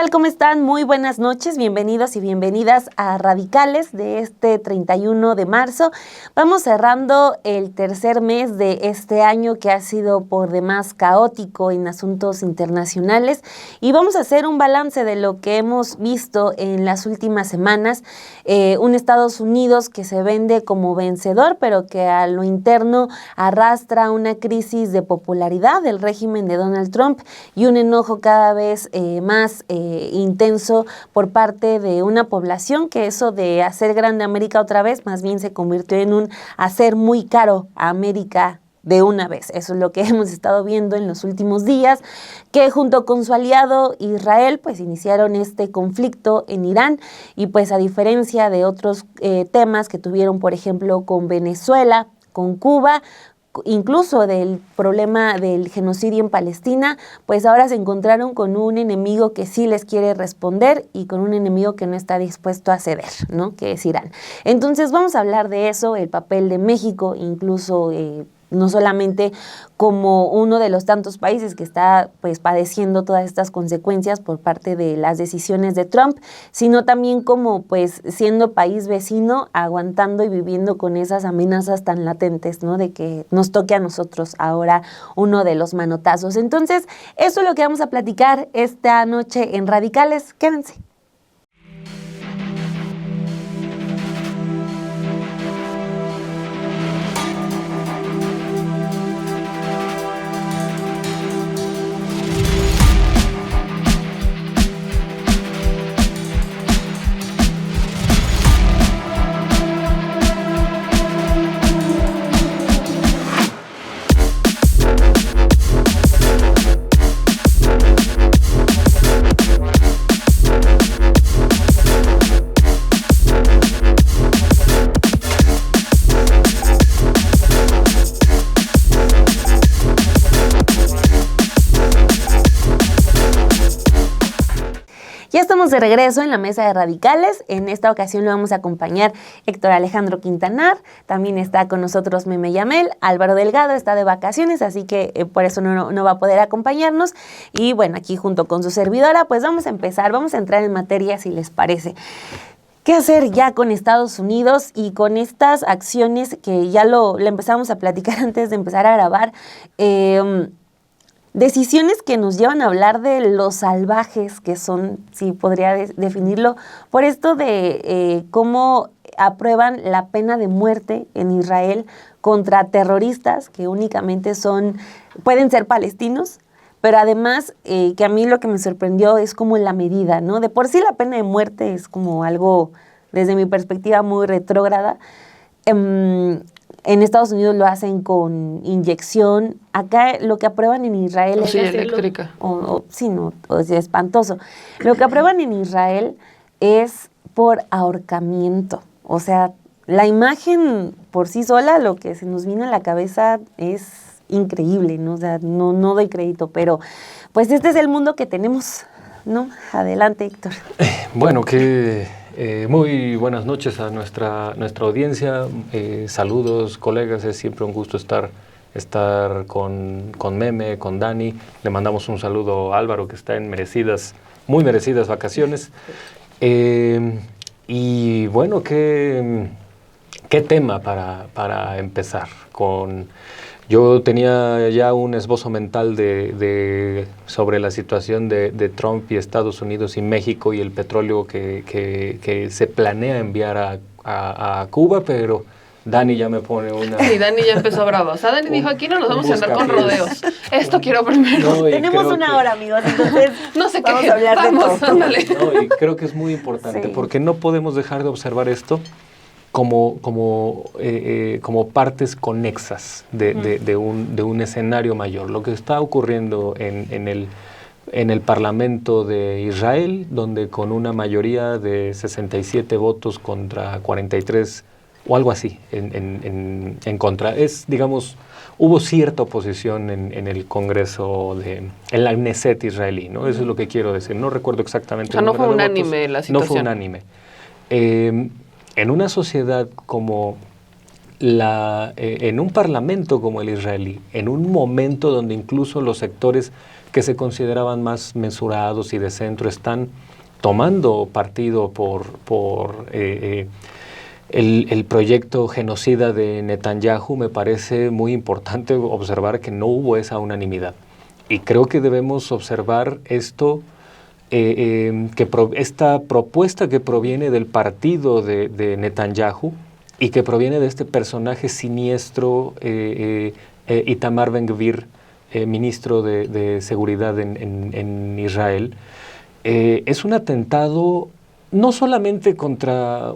tal? ¿Cómo están? Muy buenas noches, bienvenidos y bienvenidas a Radicales de este 31 de marzo. Vamos cerrando el tercer mes de este año que ha sido por demás caótico en asuntos internacionales y vamos a hacer un balance de lo que hemos visto en las últimas semanas. Un Estados Unidos que se vende como vencedor, pero que a lo interno arrastra una crisis de popularidad del régimen de Donald Trump y un enojo cada vez más intenso por parte de una población que eso de hacer grande América otra vez más bien se convirtió en un hacer muy caro a América de una vez. Eso es lo que hemos estado viendo en los últimos días, que junto con su aliado Israel pues iniciaron este conflicto en Irán y pues a diferencia de otros temas que tuvieron por ejemplo con Venezuela, con Cuba, incluso del problema del genocidio en Palestina, pues ahora se encontraron con un enemigo que sí les quiere responder y con un enemigo que no está dispuesto a ceder, ¿no? Que es Irán. Entonces vamos a hablar de eso, el papel de México, incluso no solamente como uno de los tantos países que está pues padeciendo todas estas consecuencias por parte de las decisiones de Trump, sino también como pues siendo país vecino, aguantando y viviendo con esas amenazas tan latentes, ¿no? De que nos toque a nosotros ahora uno de los manotazos. Entonces, eso es lo que vamos a platicar esta noche en Radicales. Quédense. De regreso en la mesa de Radicales. En esta ocasión lo vamos a acompañar Héctor Alejandro Quintanar, también está con nosotros Meme Yamel, Álvaro Delgado está de vacaciones, así que por eso no va a poder acompañarnos. Y bueno, aquí junto con su servidora, pues vamos a entrar en materia si les parece. ¿Qué hacer ya con Estados Unidos y con estas acciones que ya lo empezamos a platicar antes de empezar a grabar? Decisiones que nos llevan a hablar de los salvajes que son, si podría definirlo, por esto de cómo aprueban la pena de muerte en Israel contra terroristas que únicamente pueden ser palestinos, pero además que a mí lo que me sorprendió es como la medida, ¿no? De por sí la pena de muerte es como algo, desde mi perspectiva, muy retrógrada. En Estados Unidos lo hacen con inyección. Acá lo que aprueban en Israel es eléctrica. Es espantoso. Lo que aprueban en Israel es por ahorcamiento. O sea, la imagen por sí sola, lo que se nos vino a la cabeza es increíble, ¿no? O sea, no doy crédito, pero pues este es el mundo que tenemos, ¿no? Adelante, Héctor. Bueno, muy buenas noches a nuestra audiencia. Saludos, colegas. Es siempre un gusto estar con Meme, con Dani. Le mandamos un saludo a Álvaro, que está en muy merecidas vacaciones. Y bueno, ¿qué tema para empezar? Yo tenía ya un esbozo mental sobre la situación de Trump y Estados Unidos y México y el petróleo que se planea enviar a Cuba, pero Dani ya me pone una... Sí, Dani ya empezó bravo. O sea, Dani dijo, aquí no nos vamos a andar con rodeos. Esto quiero primero. No, tenemos una hora, amigos, entonces no sé vamos a hablar de todo. No, y creo que es muy importante, sí, porque no podemos dejar de observar esto como partes conexas de un escenario mayor. Lo que está ocurriendo en el Parlamento de Israel, donde con una mayoría de 67 votos contra 43 o algo así en contra, hubo cierta oposición en el Congreso, en la Knesset israelí, ¿no? Eso es lo que quiero decir. No recuerdo exactamente. O sea, no fue unánime la situación. No fue unánime. En una sociedad como en un parlamento como el israelí, en un momento donde incluso los sectores que se consideraban más mensurados y de centro están tomando partido por el proyecto genocida de Netanyahu, me parece muy importante observar que no hubo esa unanimidad. Y creo que debemos observar esto, esta propuesta que proviene del partido de Netanyahu y que proviene de este personaje siniestro, Itamar Ben-Gvir, ministro de Seguridad en Israel, es un atentado no solamente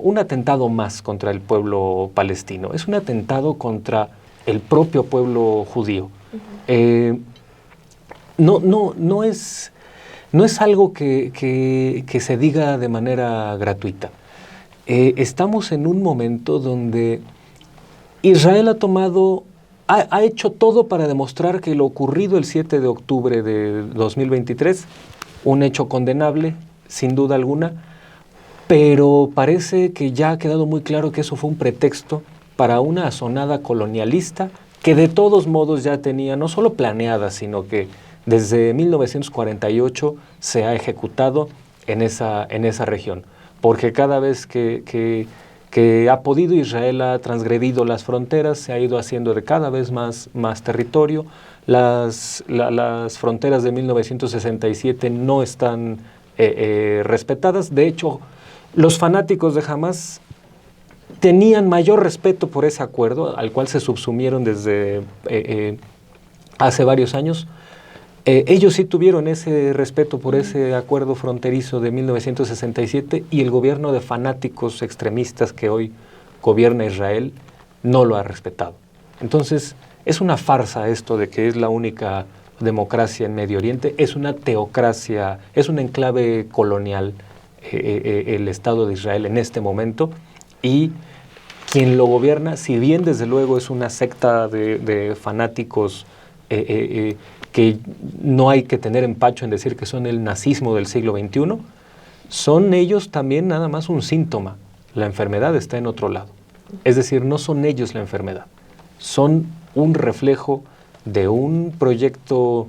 un atentado más contra el pueblo palestino, es un atentado contra el propio pueblo judío. No es algo que se diga de manera gratuita. Estamos en un momento donde Israel ha hecho todo para demostrar que lo ocurrido el 7 de octubre de 2023, un hecho condenable, sin duda alguna, pero parece que ya ha quedado muy claro que eso fue un pretexto para una asonada colonialista que de todos modos ya tenía no solo planeada, sino que desde 1948 se ha ejecutado en esa región. Porque cada vez que ha podido, Israel ha transgredido las fronteras, se ha ido haciendo de cada vez más territorio. Las fronteras de 1967 no están respetadas. De hecho, los fanáticos de Hamás tenían mayor respeto por ese acuerdo, al cual se subsumieron desde hace varios años. Ellos sí tuvieron ese respeto por ese acuerdo fronterizo de 1967 y el gobierno de fanáticos extremistas que hoy gobierna Israel no lo ha respetado. Entonces, es una farsa esto de que es la única democracia en Medio Oriente, es una teocracia, es un enclave colonial el Estado de Israel en este momento, y quien lo gobierna, si bien desde luego es una secta de fanáticos que no hay que tener empacho en decir que son el nazismo del siglo XXI, son ellos también nada más un síntoma. La enfermedad está en otro lado. Es decir, no son ellos la enfermedad, son un reflejo de un proyecto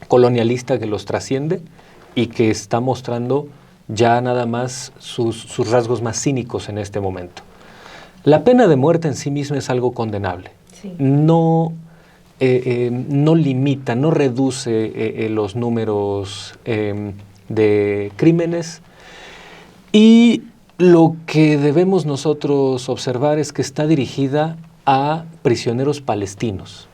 colonialista que los trasciende y que está mostrando ya nada más sus rasgos más cínicos en este momento. La pena de muerte en sí misma es algo condenable. Sí. No limita, no reduce los números de crímenes, y lo que debemos nosotros observar es que está dirigida a prisioneros palestinos.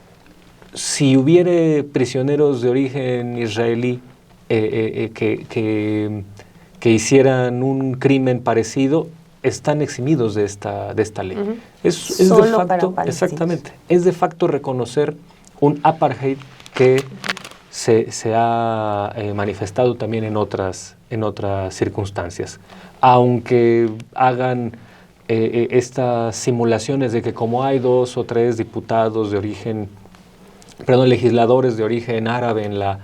Si hubiere prisioneros de origen israelí que hicieran un crimen parecido, están eximidos de esta ley. Uh-huh. Es de facto, exactamente, es de facto reconocer un apartheid que se ha manifestado también en otras circunstancias. Aunque hagan estas simulaciones de que como hay 2 o 3 legisladores de origen árabe en la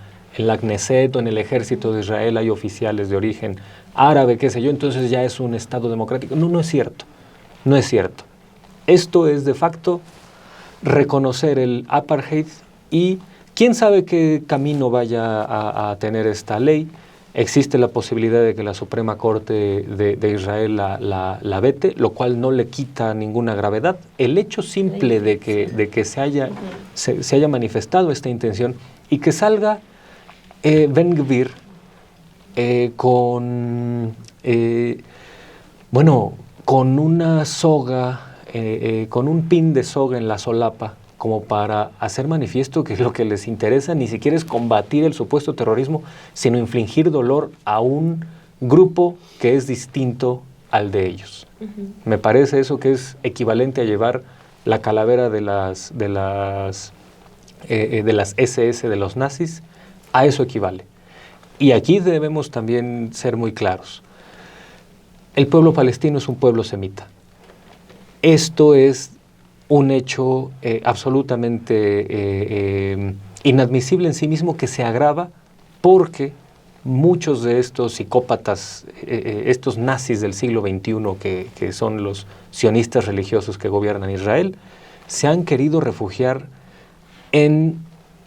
Knesset o en el ejército de Israel hay oficiales de origen árabe, qué sé yo, entonces ya es un Estado democrático. No es cierto. No es cierto. Esto es de facto reconocer el apartheid, y quién sabe qué camino vaya a tener esta ley. Existe la posibilidad de que la Suprema Corte de Israel la vete, lo cual no le quita ninguna gravedad. El hecho simple de que se haya manifestado esta intención y que salga Ben-Gvir con una soga, con un pin de soga en la solapa, como para hacer manifiesto que lo que les interesa ni siquiera es combatir el supuesto terrorismo, sino infligir dolor a un grupo que es distinto al de ellos. Uh-huh. Me parece eso que es equivalente a llevar la calavera de las SS de los nazis. A eso equivale. Y aquí debemos también ser muy claros. El pueblo palestino es un pueblo semita. Esto es un hecho absolutamente inadmisible en sí mismo, que se agrava porque muchos de estos psicópatas, estos nazis del siglo XXI que son los sionistas religiosos que gobiernan Israel, se han querido refugiar en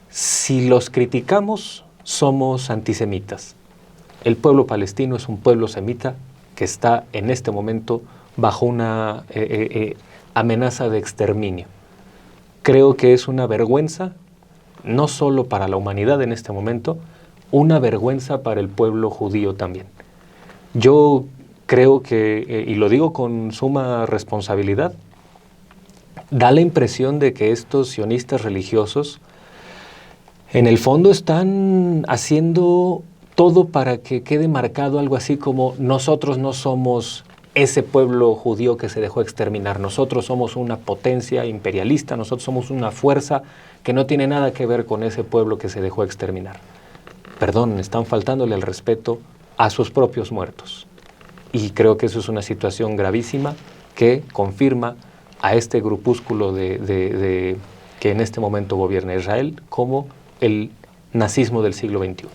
si los criticamos somos antisemitas. El pueblo palestino es un pueblo semita que está en este momento bajo una amenaza de exterminio. Creo que es una vergüenza, no solo para la humanidad en este momento, una vergüenza para el pueblo judío también. Yo creo que, y lo digo con suma responsabilidad, da la impresión de que estos sionistas religiosos en el fondo están haciendo todo para que quede marcado algo así como nosotros no somos ese pueblo judío que se dejó exterminar, nosotros somos una potencia imperialista, nosotros somos una fuerza que no tiene nada que ver con ese pueblo que se dejó exterminar. Perdón, están faltándole el respeto a sus propios muertos. Y creo que eso es una situación gravísima que confirma a este grupúsculo que en este momento gobierna Israel como el nazismo del siglo XXI.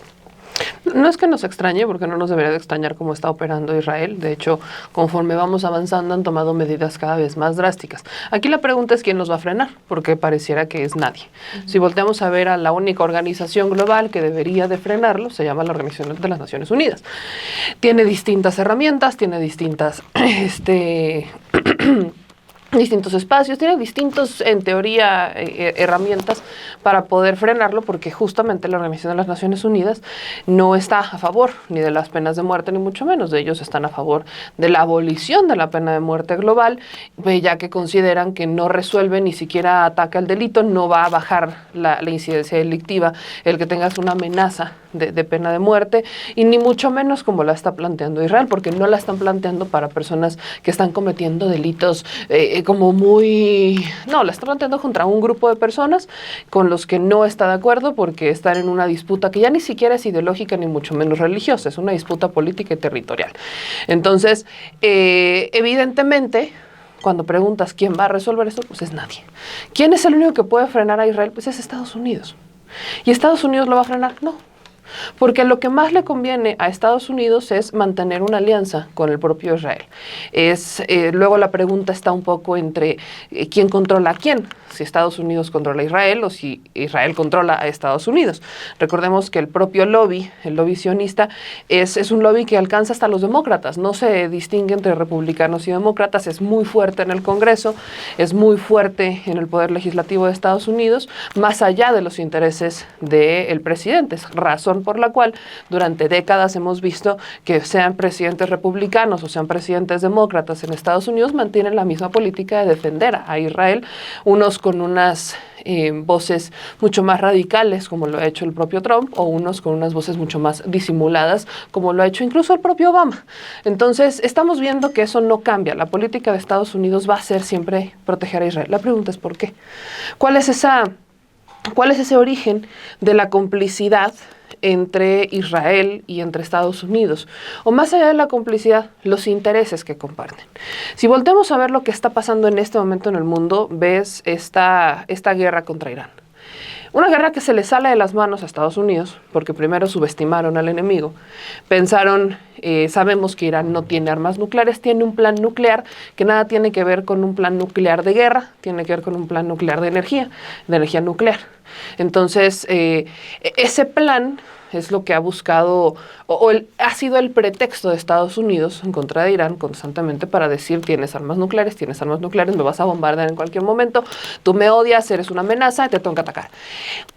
No es que nos extrañe, porque no nos debería de extrañar cómo está operando Israel. De hecho, conforme vamos avanzando, han tomado medidas cada vez más drásticas. Aquí la pregunta es quién los va a frenar, porque pareciera que es nadie. Si volteamos a ver a la única organización global que debería de frenarlo, se llama la Organización de las Naciones Unidas. Tiene distintas herramientas, tiene distintos espacios, tiene distintos, en teoría, herramientas para poder frenarlo, porque justamente la Organización de las Naciones Unidas no está a favor ni de las penas de muerte, ni mucho menos. De ellos están a favor de la abolición de la pena de muerte global, ya que consideran que no resuelve, ni siquiera ataca el delito, no va a bajar la incidencia delictiva el que tengas una amenaza de pena de muerte, y ni mucho menos como la está planteando Israel, porque no la están planteando para personas que están cometiendo delitos la está planteando contra un grupo de personas con los que no está de acuerdo, porque están en una disputa que ya ni siquiera es ideológica ni mucho menos religiosa, es una disputa política y territorial. Entonces, evidentemente, cuando preguntas quién va a resolver esto, pues es nadie. ¿Quién es el único que puede frenar a Israel? Pues es Estados Unidos. ¿Y Estados Unidos lo va a frenar? No. Porque lo que más le conviene a Estados Unidos es mantener una alianza con el propio Israel. Luego la pregunta está un poco entre quién controla a quién, si Estados Unidos controla a Israel o si Israel controla a Estados Unidos. Recordemos que el propio lobby, el lobby sionista, es un lobby que alcanza hasta los demócratas, no se distingue entre republicanos y demócratas, es muy fuerte en el Congreso, es muy fuerte en el poder legislativo de Estados Unidos, más allá de los intereses del presidente. Es razón por la cual durante décadas hemos visto que sean presidentes republicanos o sean presidentes demócratas en Estados Unidos, mantienen la misma política de defender a Israel, unos con unas voces mucho más radicales, como lo ha hecho el propio Trump, o unos con unas voces mucho más disimuladas, como lo ha hecho incluso el propio Obama. Entonces, estamos viendo que eso no cambia. La política de Estados Unidos va a ser siempre proteger a Israel. La pregunta es ¿por qué? ¿Cuál es ese origen de la complicidad entre Israel y entre Estados Unidos? O más allá de la complicidad, los intereses que comparten. Si volteamos a ver lo que está pasando en este momento en el mundo, ves esta guerra contra Irán. Una guerra que se le sale de las manos a Estados Unidos, porque primero subestimaron al enemigo. Pensaron, sabemos que Irán no tiene armas nucleares, tiene un plan nuclear que nada tiene que ver con un plan nuclear de guerra, tiene que ver con un plan nuclear de energía nuclear. Entonces, ese plan es lo que ha buscado, ha sido el pretexto de Estados Unidos en contra de Irán constantemente para decir tienes armas nucleares, me vas a bombardear en cualquier momento, tú me odias, eres una amenaza, te tengo que atacar.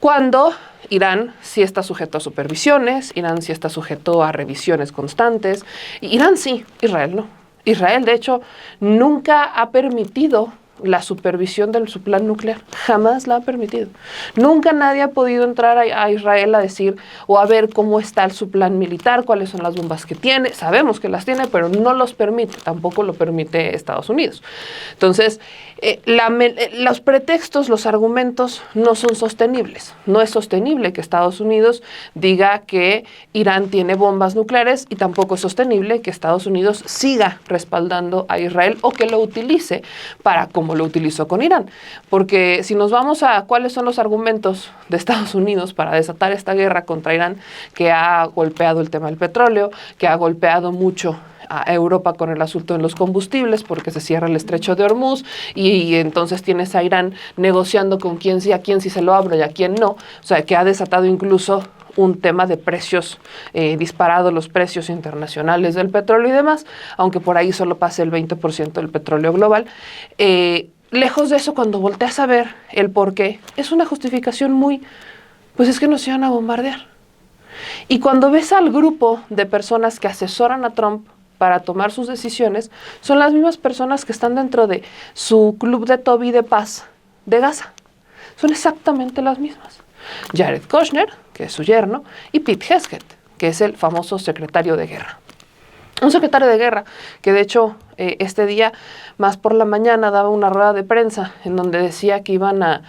Cuando Irán sí está sujeto a supervisiones, Irán sí está sujeto a revisiones constantes, Irán sí, Israel no. Israel, de hecho, nunca ha permitido la supervisión de su plan nuclear, jamás la ha permitido. Nunca nadie ha podido entrar a Israel a decir o a ver cómo está su plan militar, cuáles son las bombas que tiene. Sabemos que las tiene, pero no los permite, tampoco lo permite Estados Unidos. Entonces, los pretextos, los argumentos no son sostenibles. No es sostenible que Estados Unidos diga que Irán tiene bombas nucleares y tampoco es sostenible que Estados Unidos siga respaldando a Israel o que lo utilice para combatir como lo utilizó con Irán. Porque si nos vamos a cuáles son los argumentos de Estados Unidos para desatar esta guerra contra Irán, que ha golpeado el tema del petróleo, que ha golpeado mucho a Europa con el asunto de los combustibles, porque se cierra el estrecho de Hormuz, y entonces tienes a Irán negociando con quién sí, a quién sí se lo abre y a quién no. O sea, que ha desatado incluso un tema de precios, disparados los precios internacionales del petróleo y demás, aunque por ahí solo pase el 20% del petróleo global. Lejos de eso, cuando volteas a ver el por qué, es una justificación muy, pues es que nos iban a bombardear. Y cuando ves al grupo de personas que asesoran a Trump para tomar sus decisiones, son las mismas personas que están dentro de su club de Toby de paz de Gaza. Son exactamente las mismas. Jared Kushner, que es su yerno, y Pete Hegseth, que es el famoso secretario de guerra. Un secretario de guerra que de hecho este día, más por la mañana, daba una rueda de prensa en donde decía que iban a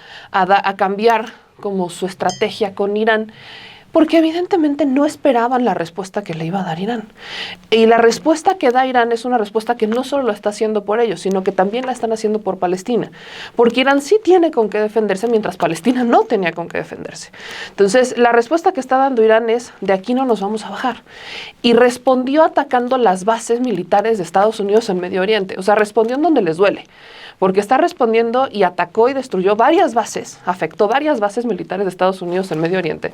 cambiar como su estrategia con Irán, porque evidentemente no esperaban la respuesta que le iba a dar Irán. Y la respuesta que da Irán es una respuesta que no solo lo está haciendo por ellos, sino que también la están haciendo por Palestina. Porque Irán sí tiene con qué defenderse, mientras Palestina no tenía con qué defenderse. Entonces, la respuesta que está dando Irán es, de aquí no nos vamos a bajar. Y respondió atacando las bases militares de Estados Unidos en Medio Oriente. O sea, respondió en donde les duele. Porque está respondiendo y atacó y destruyó varias bases, afectó varias bases militares de Estados Unidos en Medio Oriente,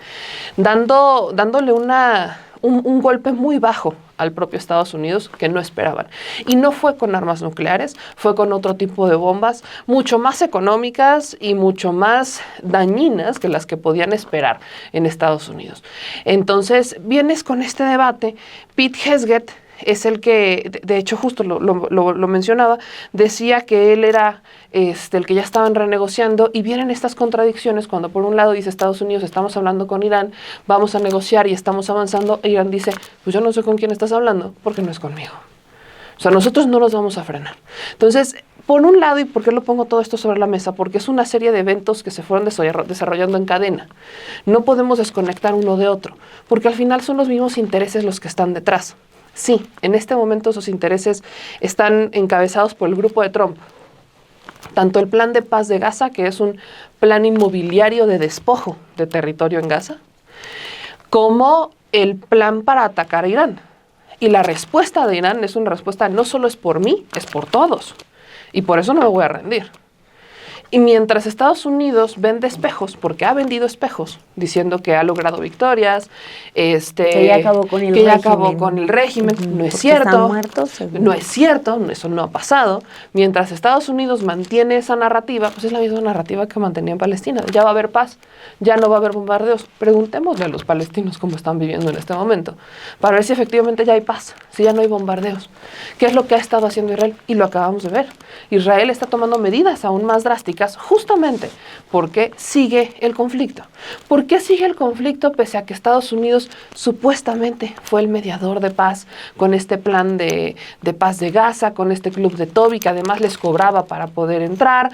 dándole un golpe muy bajo al propio Estados Unidos que no esperaban. Y no fue con armas nucleares, fue con otro tipo de bombas, mucho más económicas y mucho más dañinas que las que podían esperar en Estados Unidos. Entonces, vienes con este debate. Pete Hegseth es el que, de hecho, justo lo mencionaba, decía que él era el que ya estaban renegociando, y vienen estas contradicciones cuando por un lado dice Estados Unidos, estamos hablando con Irán, vamos a negociar y estamos avanzando, e Irán dice, pues yo no sé con quién estás hablando, porque no es conmigo. O sea, nosotros no los vamos a frenar. Entonces, por un lado, ¿y por qué lo pongo todo esto sobre la mesa? Porque es una serie de eventos que se fueron desarrollando en cadena. No podemos desconectar uno de otro, porque al final son los mismos intereses los que están detrás. Sí, en este momento esos intereses están encabezados por el grupo de Trump. Tanto el plan de paz de Gaza, que es un plan inmobiliario de despojo de territorio en Gaza, como el plan para atacar a Irán. Y la respuesta de Irán es una respuesta, no solo es por mí, es por todos. Y por eso no me voy a rendir. Y mientras Estados Unidos vende espejos, porque ha vendido espejos, diciendo que ha logrado victorias, que ya acabó con el régimen. No es cierto. Están muertos, no es cierto, eso no ha pasado. Mientras Estados Unidos mantiene esa narrativa, pues es la misma narrativa que mantenía en Palestina. Ya va a haber paz, ya no va a haber bombardeos. Preguntémosle a los palestinos cómo están viviendo en este momento, para ver si efectivamente ya hay paz, si ya no hay bombardeos. ¿Qué es lo que ha estado haciendo Israel? Y lo acabamos de ver. Israel está tomando medidas aún más drásticas, justamente porque sigue el conflicto. ¿Por qué sigue el conflicto pese a que Estados Unidos supuestamente fue el mediador de paz con este plan de paz de Gaza, con este club de Toby, que además les cobraba para poder entrar?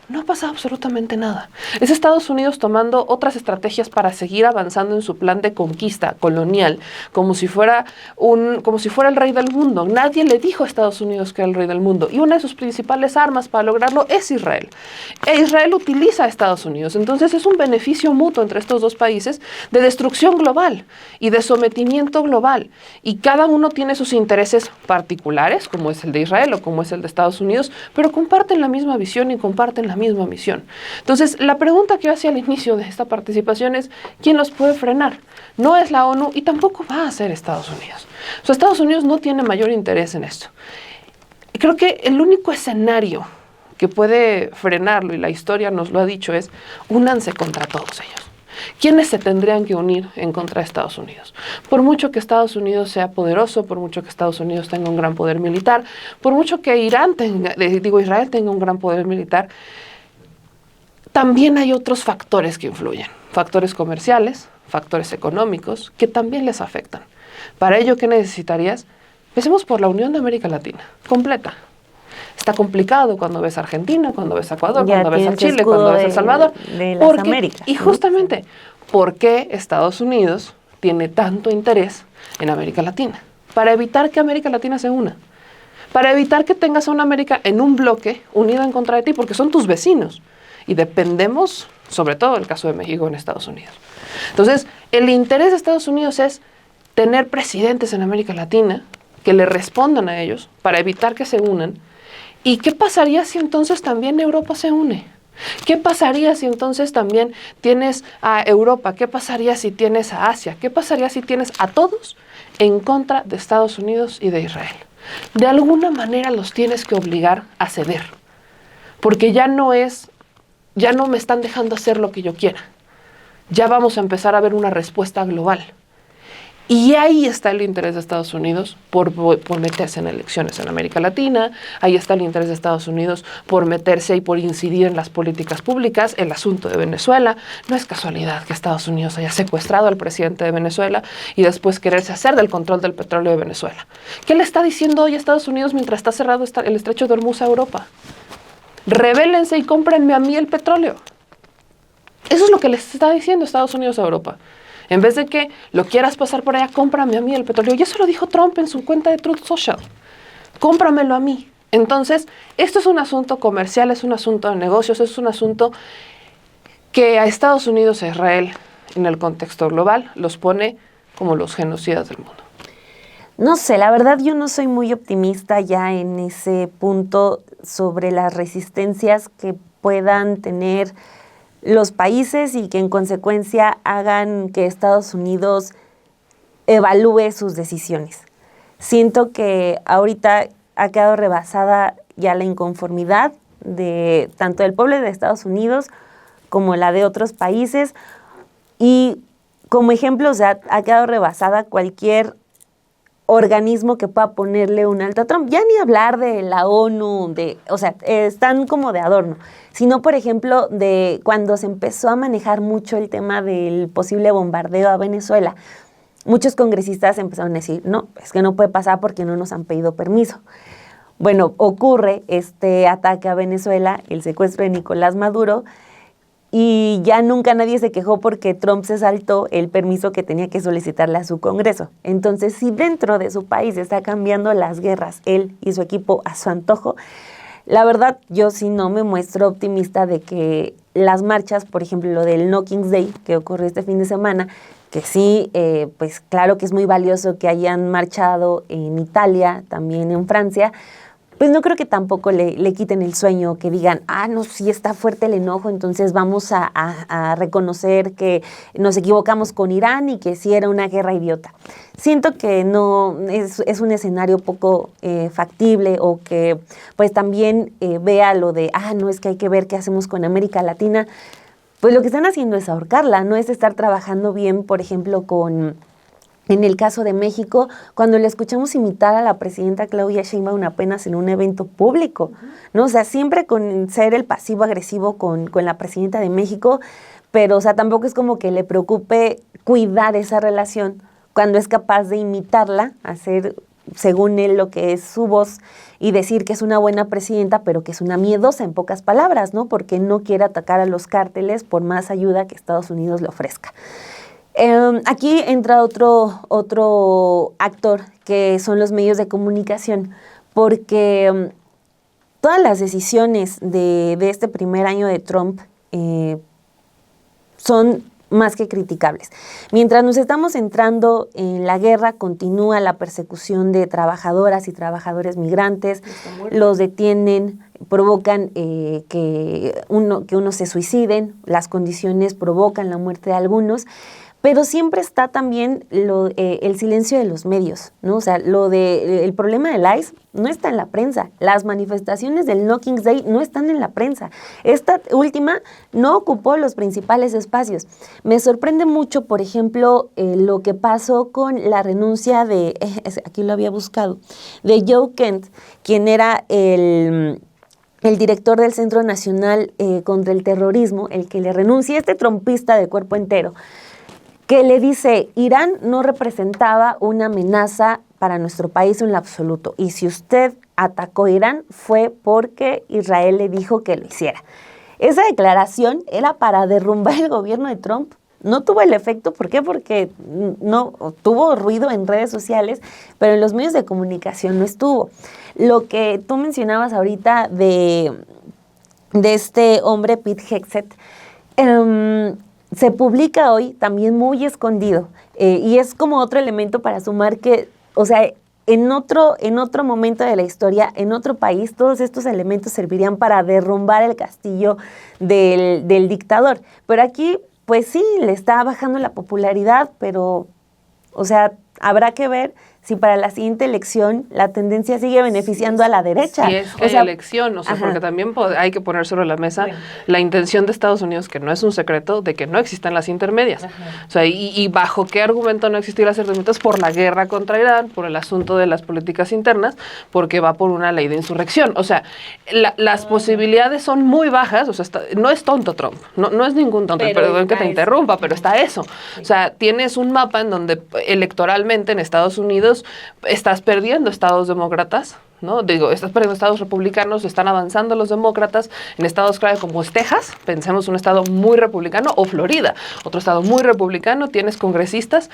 No ha pasado absolutamente nada. Es Estados Unidos tomando otras estrategias para seguir avanzando en su plan de conquista colonial, como si fuera el rey del mundo. Nadie le dijo a Estados Unidos que era el rey del mundo, y una de sus principales armas para lograrlo es Israel. Israel utiliza a Estados Unidos. Entonces es un beneficio mutuo entre estos dos países de destrucción global y de sometimiento global. Y cada uno tiene sus intereses particulares, como es el de Israel o como es el de Estados Unidos, pero comparten la misma visión y comparten la misma misión. Entonces, la pregunta que yo hacía al inicio de esta participación es, ¿quién los puede frenar? No es la ONU y tampoco va a ser Estados Unidos. O sea, Estados Unidos no tiene mayor interés en esto. Y creo que el único escenario que puede frenarlo, y la historia nos lo ha dicho, es únanse contra todos ellos. ¿Quiénes se tendrían que unir en contra de Estados Unidos? Por mucho que Estados Unidos sea poderoso, por mucho que Estados Unidos tenga un gran poder militar, por mucho que Israel tenga un gran poder militar, también hay otros factores que influyen. Factores comerciales, factores económicos, que también les afectan. Para ello, ¿qué necesitarías? Empecemos por la Unión de América Latina, completa. Está complicado cuando ves a Argentina, cuando ves a Ecuador, cuando ves a Chile, cuando ves a El Salvador. De las Américas. Y justamente, ¿por qué Estados Unidos tiene tanto interés en América Latina? Para evitar que América Latina se una. para evitar que tengas a una América en un bloque unida en contra de ti, porque son tus vecinos. Y dependemos, sobre todo en el caso de México, en Estados Unidos. Entonces, el interés de Estados Unidos es tener presidentes en América Latina que le respondan a ellos para evitar que se unan. ¿Y qué pasaría si entonces también Europa se une? ¿Qué pasaría si entonces también tienes a Europa? ¿Qué pasaría si tienes a Asia? ¿Qué pasaría si tienes a todos en contra de Estados Unidos y de Israel? De alguna manera los tienes que obligar a ceder, porque ya no me están dejando hacer lo que yo quiera. Ya vamos a empezar a ver una respuesta global. Y ahí está el interés de Estados Unidos por meterse en elecciones en América Latina. Ahí está el interés de Estados Unidos por meterse y por incidir en las políticas públicas. El asunto de Venezuela. No es casualidad que Estados Unidos haya secuestrado al presidente de Venezuela y después quererse hacer del control del petróleo de Venezuela. ¿Qué le está diciendo hoy a Estados Unidos mientras está cerrado el estrecho de Hormuz a Europa? Rebélense y cómprenme a mí el petróleo. Eso es lo que les está diciendo Estados Unidos a Europa. En vez de que lo quieras pasar por allá, cómprame a mí el petróleo. Y eso lo dijo Trump en su cuenta de Truth Social. Cómpramelo a mí. Entonces, esto es un asunto comercial, es un asunto de negocios, es un asunto que a Estados Unidos e Israel, en el contexto global, los pone como los genocidas del mundo. No sé, la verdad yo no soy muy optimista ya en ese punto sobre las resistencias que puedan tener los países y que en consecuencia hagan que Estados Unidos evalúe sus decisiones. Siento que ahorita ha quedado rebasada ya la inconformidad de tanto del pueblo de Estados Unidos como la de otros países, y como ejemplo, o sea, ha quedado rebasada cualquier organismo que pueda ponerle un alto a Trump. Ya ni hablar de la ONU, o sea, están como de adorno, sino, por ejemplo, de cuando se empezó a manejar mucho el tema del posible bombardeo a Venezuela. Muchos congresistas empezaron a decir, no, es que no puede pasar porque no nos han pedido permiso. Bueno, ocurre este ataque a Venezuela, el secuestro de Nicolás Maduro, y ya nunca nadie se quejó porque Trump se saltó el permiso que tenía que solicitarle a su Congreso. Entonces, si dentro de su país está cambiando las guerras, él y su equipo a su antojo, la verdad, yo sí no me muestro optimista de que las marchas, por ejemplo, lo del No King's Day que ocurrió este fin de semana, que sí, pues claro que es muy valioso que hayan marchado en Italia, también en Francia, pues no creo que tampoco le quiten el sueño, que digan, no, sí está fuerte el enojo, entonces vamos a reconocer que nos equivocamos con Irán y que sí era una guerra idiota. Siento que no es un escenario poco factible, o que pues también vea lo de, no, es que hay que ver qué hacemos con América Latina. Pues lo que están haciendo es ahorcarla, no es estar trabajando bien, por ejemplo, en el caso de México, cuando le escuchamos imitar a la presidenta Claudia Sheinbaum apenas en un evento público, ¿no? O sea, siempre con ser el pasivo-agresivo con la presidenta de México, pero, o sea, tampoco es como que le preocupe cuidar esa relación cuando es capaz de imitarla, hacer, según él, lo que es su voz y decir que es una buena presidenta, pero que es una miedosa, en pocas palabras, ¿no? Porque no quiere atacar a los cárteles por más ayuda que Estados Unidos le ofrezca. Aquí entra otro actor, que son los medios de comunicación, porque todas las decisiones de este primer año de Trump son más que criticables. Mientras nos estamos entrando en la guerra, continúa la persecución de trabajadoras y trabajadores migrantes, los detienen, provocan que uno se suiciden, las condiciones provocan la muerte de algunos. Pero siempre está también el silencio de los medios, ¿no? O sea, el problema del ICE no está en la prensa. Las manifestaciones del No King's Day no están en la prensa. Esta última no ocupó los principales espacios. Me sorprende mucho, por ejemplo, lo que pasó con la renuncia aquí lo había buscado, de Joe Kent, quien era el director del Centro Nacional contra el Terrorismo, el que le renuncia, este trompista de cuerpo entero, que le dice, Irán no representaba una amenaza para nuestro país en lo absoluto, y si usted atacó a Irán fue porque Israel le dijo que lo hiciera. Esa declaración era para derrumbar el gobierno de Trump. no tuvo el efecto. ¿Por qué? Porque no tuvo ruido en redes sociales, pero en los medios de comunicación no estuvo. Lo que tú mencionabas ahorita de este hombre, Pete Hegseth, se publica hoy también muy escondido, y es como otro elemento para sumar que, o sea, en otro momento de la historia, en otro país, todos estos elementos servirían para derrumbar el castillo del dictador. Pero aquí, pues sí, le está bajando la popularidad, pero, o sea, habrá que ver si para la siguiente elección la tendencia sigue beneficiando a la derecha. Si es que hay elección, o sea, porque también hay que poner sobre la mesa la intención de Estados Unidos, que no es un secreto, de que no existan las intermedias. O sea, y bajo qué argumento no existir las intermedias, por la guerra contra Irán, por el asunto de las políticas internas, porque va por una ley de insurrección. O sea, las posibilidades son muy bajas, o sea, no es tonto Trump, no es ningún tonto, perdón que te interrumpa, pero está eso. O sea, tienes un mapa en donde electoralmente en Estados Unidos estás perdiendo estados demócratas, ¿no? Digo, estás perdiendo estados republicanos, están avanzando los demócratas en estados clave como es Texas, pensemos un estado muy republicano, o Florida, otro estado muy republicano, tienes congresistas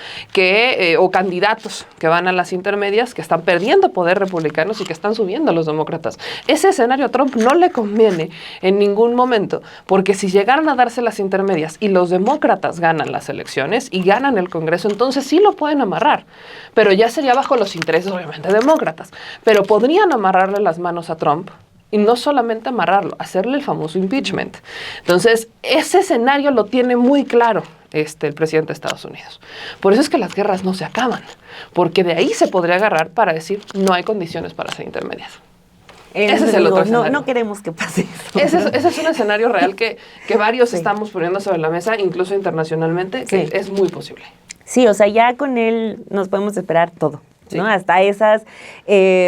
o candidatos que van a las intermedias, que están perdiendo poder republicanos y que están subiendo a los demócratas. Ese escenario a Trump no le conviene en ningún momento, porque si llegaran a darse las intermedias y los demócratas ganan las elecciones y ganan el Congreso, entonces sí lo pueden amarrar, pero ya sería bajo los intereses obviamente demócratas, pero podrían amarrarle las manos a Trump, y no solamente amarrarlo, hacerle el famoso impeachment. Entonces, ese escenario lo tiene muy claro el presidente de Estados Unidos. Por eso es que las guerras no se acaban, porque de ahí se podría agarrar para decir no hay condiciones para ser intermedias. Ese es el otro escenario. No queremos que pase eso. Ese es un escenario real que varios estamos poniendo sobre la mesa, incluso internacionalmente, que es muy posible. Sí, o sea, ya con él nos podemos esperar todo. ¿No? Hasta esas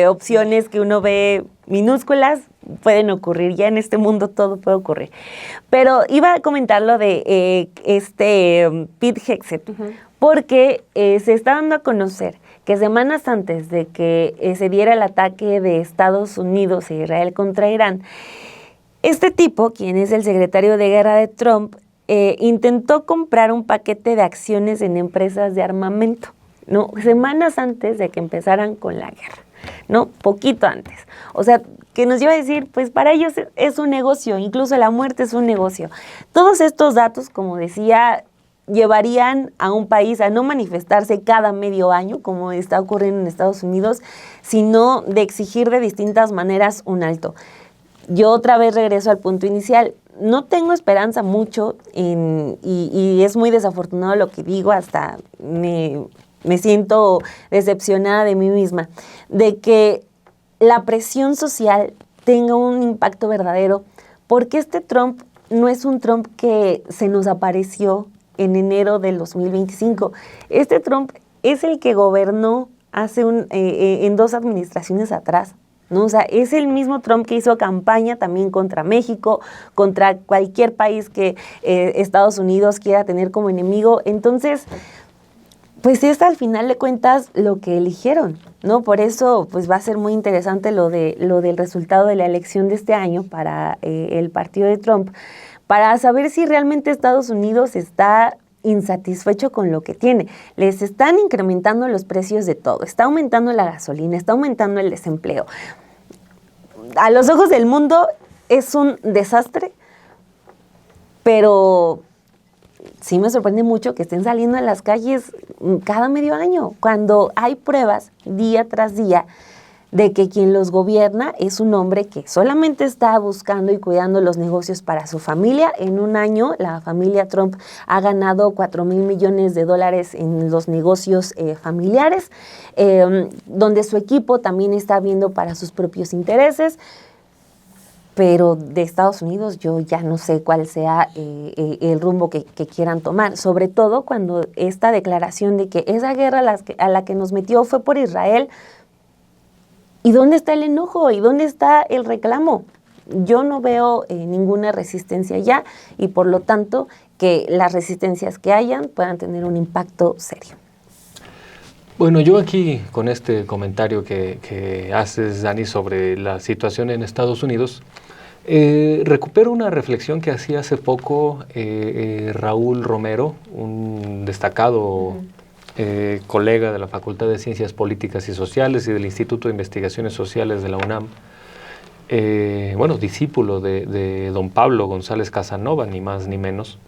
opciones que uno ve minúsculas pueden ocurrir. Ya en este mundo todo puede ocurrir. Pero iba a comentar lo de Pete Hegseth, porque se está dando a conocer que semanas antes de que se diera el ataque de Estados Unidos e Israel contra Irán, este tipo, quien es el secretario de guerra de Trump, intentó comprar un paquete de acciones en empresas de armamento, ¿no? Semanas antes de que empezaran con la guerra, ¿no? Poquito antes. O sea, que nos iba a decir, pues para ellos es un negocio, incluso la muerte es un negocio. Todos estos datos, como decía, llevarían a un país a no manifestarse cada medio año, como está ocurriendo en Estados Unidos, sino de exigir de distintas maneras un alto. Yo otra vez regreso al punto inicial. No tengo esperanza mucho y es muy desafortunado lo que digo, hasta me siento decepcionada de mí misma, de que la presión social tenga un impacto verdadero, porque este Trump no es un Trump que se nos apareció en enero del 2025. Este Trump es el que gobernó en 2 administraciones atrás, ¿no? O sea, es el mismo Trump que hizo campaña también contra México, contra cualquier país que Estados Unidos quiera tener como enemigo. Entonces, pues es al final de cuentas lo que eligieron, ¿no? Por eso pues va a ser muy interesante lo del resultado de la elección de este año para el partido de Trump, para saber si realmente Estados Unidos está insatisfecho con lo que tiene. Les están incrementando los precios de todo, está aumentando la gasolina, está aumentando el desempleo. A los ojos del mundo es un desastre, pero sí me sorprende mucho que estén saliendo a las calles cada medio año, cuando hay pruebas día tras día de que quien los gobierna es un hombre que solamente está buscando y cuidando los negocios para su familia. En un año, la familia Trump ha ganado $4,000 millones en los negocios familiares, donde su equipo también está viendo para sus propios intereses. Pero de Estados Unidos yo ya no sé cuál sea el rumbo que quieran tomar, sobre todo cuando esta declaración de que esa guerra a la que nos metió fue por Israel. ¿Y dónde está el enojo? ¿Y dónde está el reclamo? Yo no veo ninguna resistencia ya, y por lo tanto que las resistencias que hayan puedan tener un impacto serio. Bueno, yo aquí con este comentario que haces, Dani, sobre la situación en Estados Unidos, Recupero una reflexión que hacía hace poco Raúl Romero, un destacado colega de la Facultad de Ciencias Políticas y Sociales y del Instituto de Investigaciones Sociales de la UNAM, discípulo de don Pablo González Casanova, ni más ni menos,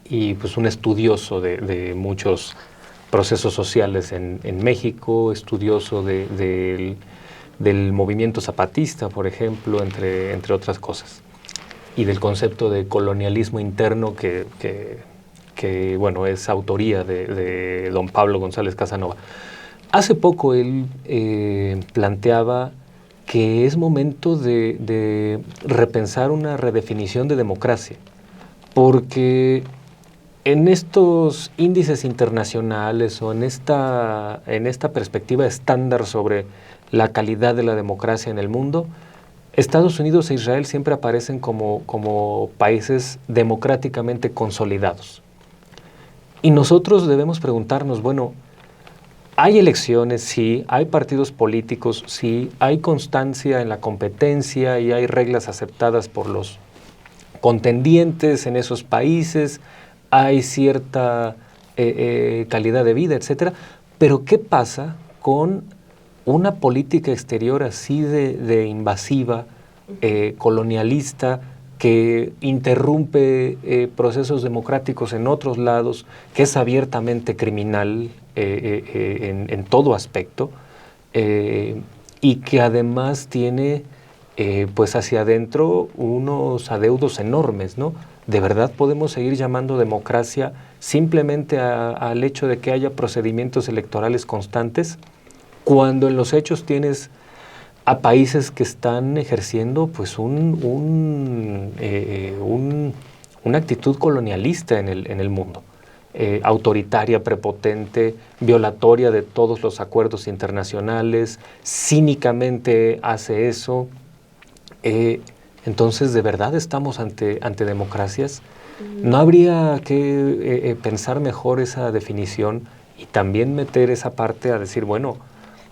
y pues un estudioso de muchos procesos sociales en México, estudioso del movimiento zapatista, por ejemplo, entre otras cosas, y del concepto de colonialismo interno que es autoría de don Pablo González Casanova. Hace poco él planteaba que es momento de repensar una redefinición de democracia, porque en estos índices internacionales o en esta perspectiva estándar sobre la calidad de la democracia en el mundo, Estados Unidos e Israel siempre aparecen como países democráticamente consolidados. Y nosotros debemos preguntarnos, bueno, hay elecciones, sí, hay partidos políticos, sí, hay constancia en la competencia y hay reglas aceptadas por los contendientes en esos países, hay cierta calidad de vida, etcétera. Pero ¿qué pasa con una política exterior así de invasiva, colonialista, que interrumpe procesos democráticos en otros lados, que es abiertamente criminal en todo aspecto, y que además tiene pues hacia adentro unos adeudos enormes, ¿no? ¿De verdad podemos seguir llamando democracia simplemente al hecho de que haya procedimientos electorales constantes, cuando en los hechos tienes a países que están ejerciendo pues una actitud colonialista en el mundo, autoritaria, prepotente, violatoria de todos los acuerdos internacionales, cínicamente hace eso? Entonces, ¿de verdad estamos ante democracias? ¿No habría que pensar mejor esa definición y también meter esa parte a decir, bueno,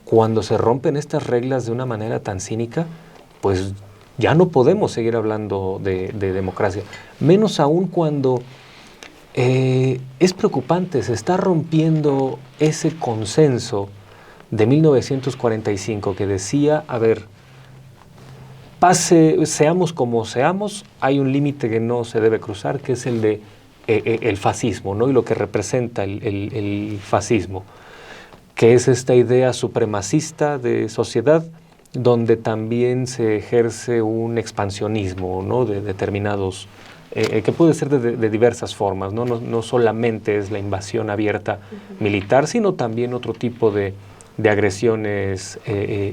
cuando se rompen estas reglas de una manera tan cínica, pues ya no podemos seguir hablando de democracia? Menos aún cuando es preocupante, se está rompiendo ese consenso de 1945 que decía, a ver, seamos como seamos, hay un límite que no se debe cruzar, que es el de el fascismo, ¿no? Y lo que representa el fascismo, que es esta idea supremacista de sociedad donde también se ejerce un expansionismo, ¿no? De determinados, que puede ser de diversas formas, ¿no? No solamente es la invasión abierta militar, sino también otro tipo de agresiones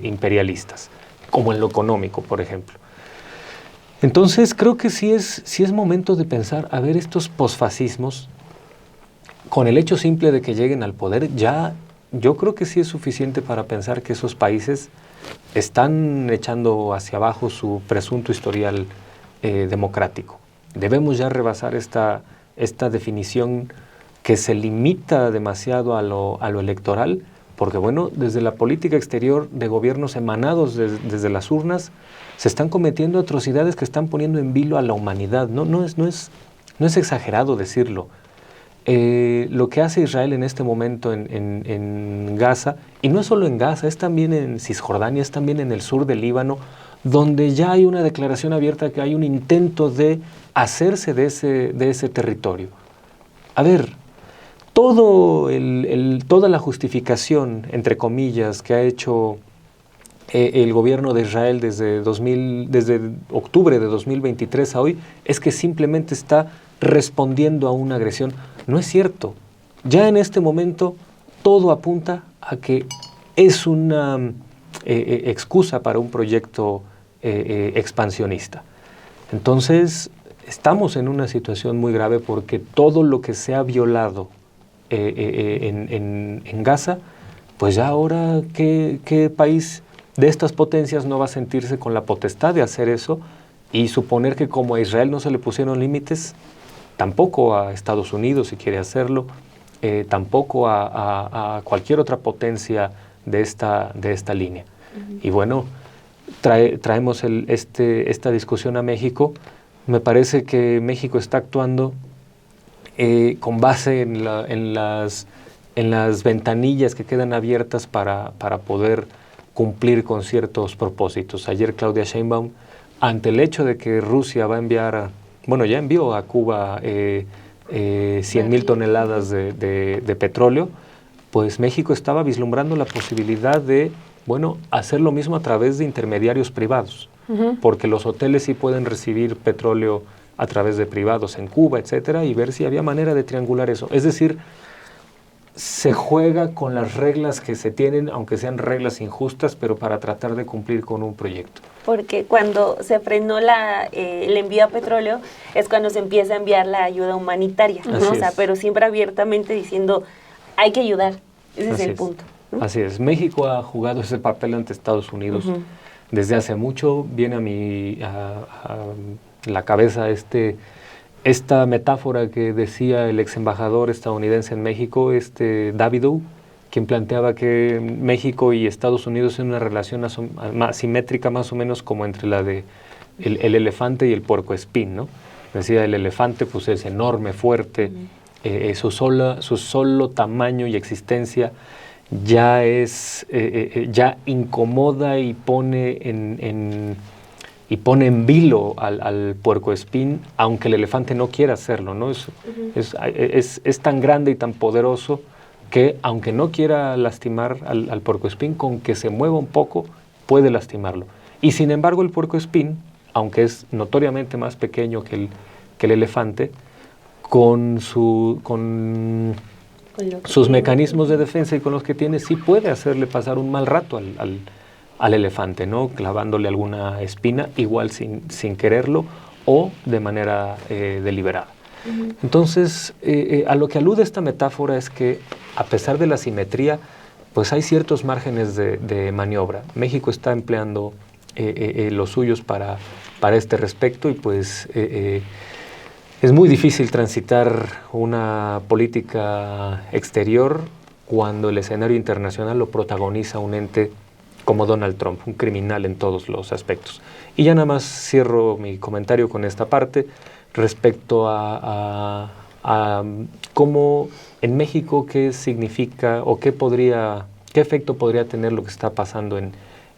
imperialistas, como en lo económico, por ejemplo. Entonces, creo que sí es momento de pensar, a ver, estos posfascismos, con el hecho simple de que lleguen al poder, ya yo creo que sí es suficiente para pensar que esos países están echando hacia abajo su presunto historial democrático. Debemos ya rebasar esta definición que se limita demasiado a lo electoral, porque bueno, desde la política exterior de gobiernos emanados desde las urnas, se están cometiendo atrocidades que están poniendo en vilo a la humanidad. No es exagerado decirlo. Lo que hace Israel en este momento en Gaza, y no es solo en Gaza, es también en Cisjordania, es también en el sur del Líbano, donde ya hay una declaración abierta que hay un intento de hacerse de ese territorio. A ver, toda la justificación, entre comillas, que ha hecho el gobierno de Israel desde octubre de 2023 a hoy, es que simplemente está respondiendo a una agresión. No es cierto. Ya en este momento todo apunta a que es una excusa para un proyecto expansionista. Entonces, estamos en una situación muy grave porque todo lo que se ha violado en Gaza, pues ya ahora, ¿qué país de estas potencias no va a sentirse con la potestad de hacer eso? Y suponer que como a Israel no se le pusieron límites, tampoco a Estados Unidos, si quiere hacerlo, tampoco a cualquier otra potencia de esta línea. Y bueno, traemos esta discusión a México. Me parece que México está actuando con base en las ventanillas que quedan abiertas para poder cumplir con ciertos propósitos. Ayer Claudia Sheinbaum, ante el hecho de que Rusia va a enviar, ya envió a Cuba 100,000 toneladas de petróleo, pues México estaba vislumbrando la posibilidad de, hacer lo mismo a través de intermediarios privados, porque los hoteles sí pueden recibir petróleo a través de privados en Cuba, etcétera, y ver si había manera de triangular eso. Es decir, se juega con las reglas que se tienen, aunque sean reglas injustas, pero para tratar de cumplir con un proyecto. Porque cuando se frenó el envío a petróleo es cuando se empieza a enviar la ayuda humanitaria, ¿no? Pero siempre abiertamente diciendo, hay que ayudar. Ese es el punto, ¿no? Así es. México ha jugado ese papel ante Estados Unidos desde hace mucho. Viene a la cabeza esta metáfora que decía el ex embajador estadounidense en México, Davidow, quien planteaba que México y Estados Unidos tienen una relación asimétrica más o menos como entre la de el elefante y el puercoespín, ¿no? Decía, el elefante pues es enorme, fuerte, su solo tamaño y existencia ya ya incomoda y pone en vilo al puercoespín, aunque el elefante no quiera hacerlo, ¿no? Es tan grande y tan poderoso que, aunque no quiera lastimar al puercoespín, con que se mueva un poco, puede lastimarlo. Y sin embargo, el puercoespín, aunque es notoriamente más pequeño que el elefante, con sus mecanismos de defensa y con los que tiene, sí puede hacerle pasar un mal rato al elefante, ¿no? Clavándole alguna espina, igual sin quererlo o de manera deliberada. Entonces, a lo que alude esta metáfora es que, a pesar de la simetría, pues hay ciertos márgenes de maniobra. México está empleando los suyos para este respecto y pues es muy difícil transitar una política exterior cuando el escenario internacional lo protagoniza un ente como Donald Trump, un criminal en todos los aspectos. Y ya nada más cierro mi comentario con esta parte respecto a cómo en México qué significa o qué efecto podría tener lo que está pasando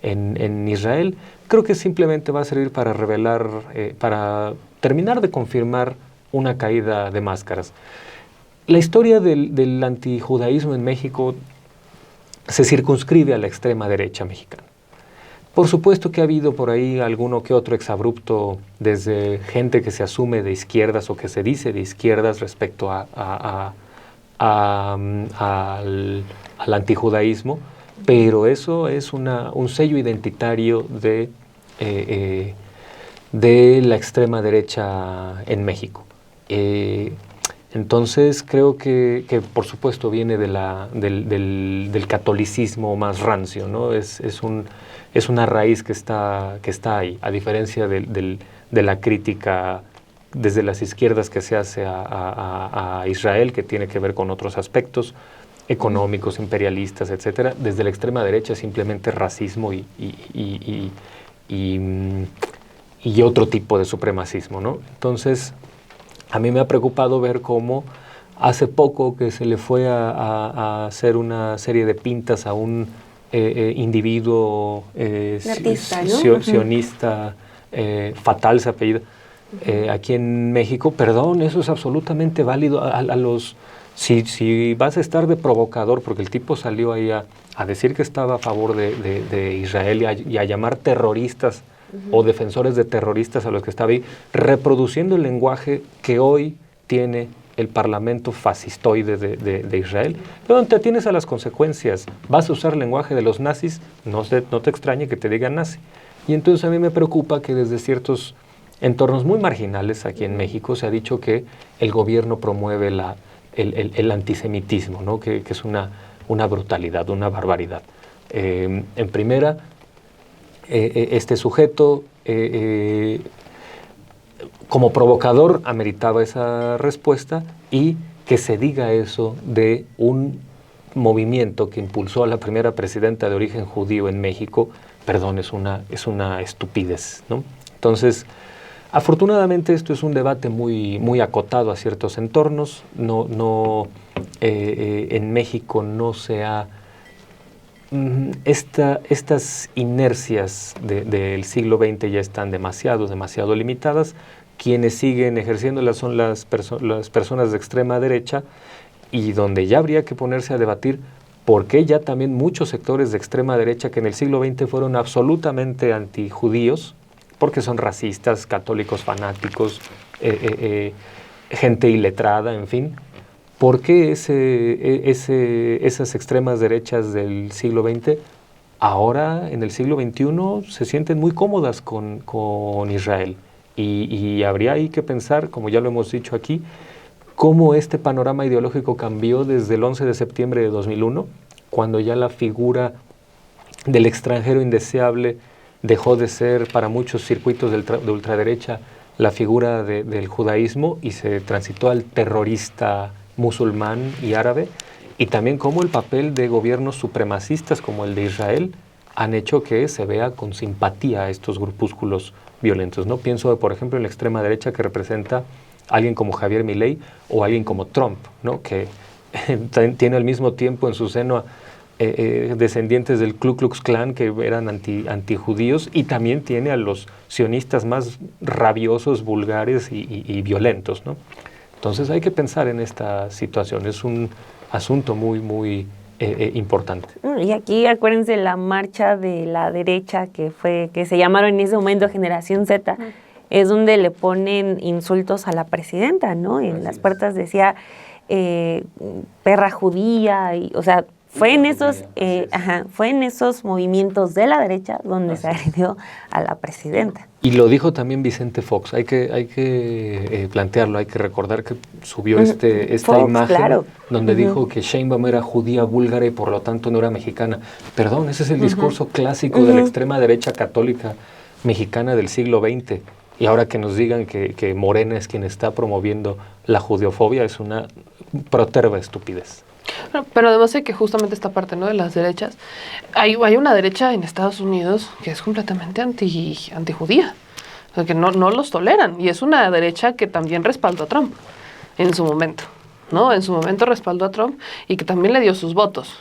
en Israel. Creo que simplemente va a servir para revelar, para terminar de confirmar una caída de máscaras. La historia del antijudaísmo en México se circunscribe a la extrema derecha mexicana. Por supuesto que ha habido por ahí alguno que otro exabrupto desde gente que se asume de izquierdas o que se dice de izquierdas respecto al antijudaísmo, pero eso es un sello identitario de la extrema derecha en México. Entonces creo que por supuesto viene del catolicismo más rancio, ¿no? Es una raíz que está ahí, a diferencia de la crítica desde las izquierdas que se hace a Israel, que tiene que ver con otros aspectos económicos, imperialistas, etcétera. Desde la extrema derecha simplemente racismo y otro tipo de supremacismo, ¿no? Entonces, a mí me ha preocupado ver cómo hace poco que se le fue a hacer una serie de pintas a un individuo artista, ¿no? sionista, fatal se apellida, aquí en México. Perdón, eso es absolutamente válido. Si vas a estar de provocador, porque el tipo salió ahí a decir que estaba a favor de Israel y a llamar terroristas o defensores de terroristas a los que estaba ahí, reproduciendo el lenguaje que hoy tiene el parlamento fascistoide de Israel, pero te atienes a las consecuencias. Vas a usar el lenguaje de los nazis, no te extrañe que te digan nazi. Y entonces a mí me preocupa que desde ciertos entornos muy marginales aquí en México se ha dicho que el gobierno promueve el antisemitismo, ¿no? que es una brutalidad, una barbaridad. En primera, este sujeto como provocador ameritaba esa respuesta, y que se diga eso de un movimiento que impulsó a la primera presidenta de origen judío en México, perdón, es una estupidez, ¿no? Entonces, afortunadamente esto es un debate muy acotado a ciertos entornos. En México no se ha... estas inercias del siglo XX ya están demasiado limitadas. Quienes siguen ejerciéndolas son las personas de extrema derecha, y donde ya habría que ponerse a debatir por qué ya también muchos sectores de extrema derecha que en el siglo XX fueron absolutamente antijudíos, porque son racistas, católicos fanáticos, gente iletrada, en fin. ¿Por qué esas extremas derechas del siglo XX ahora, en el siglo XXI, se sienten muy cómodas con Israel? Y habría ahí que pensar, como ya lo hemos dicho aquí, cómo este panorama ideológico cambió desde el 11 de septiembre de 2001, cuando ya la figura del extranjero indeseable dejó de ser para muchos circuitos de ultraderecha la figura del judaísmo y se transitó al terrorista musulmán y árabe, y también cómo el papel de gobiernos supremacistas como el de Israel han hecho que se vea con simpatía a estos grupúsculos violentos, ¿no? Pienso, por ejemplo, en la extrema derecha que representa alguien como Javier Milei o alguien como Trump, ¿no? Que tiene al mismo tiempo en su seno descendientes del Ku Klux Klan que eran antijudíos, y también tiene a los sionistas más rabiosos, vulgares y violentos, ¿no? Entonces hay que pensar en esta situación, es un asunto muy importante. Y aquí acuérdense la marcha de la derecha que se llamaron en ese momento Generación Z, es donde le ponen insultos a la presidenta, ¿no? En las puertas decía perra judía, o sea, fue en esos movimientos de la derecha donde se agredió a la presidenta. Y lo dijo también Vicente Fox, hay que plantearlo, hay que recordar que subió esta Fox, imagen, claro, donde dijo que Sheinbaum era judía búlgara y por lo tanto no era mexicana. Perdón, ese es el discurso clásico de la extrema derecha católica mexicana del siglo XX. Y ahora que nos digan que Morena es quien está promoviendo la judeofobia, es una proterva estupidez. Pero además de que justamente esta parte, ¿no?, de las derechas, hay una derecha en Estados Unidos que es completamente antijudía, o sea, que no los toleran, y es una derecha que también respaldó a Trump en su momento, ¿no? En su momento respaldó a Trump y que también le dio sus votos,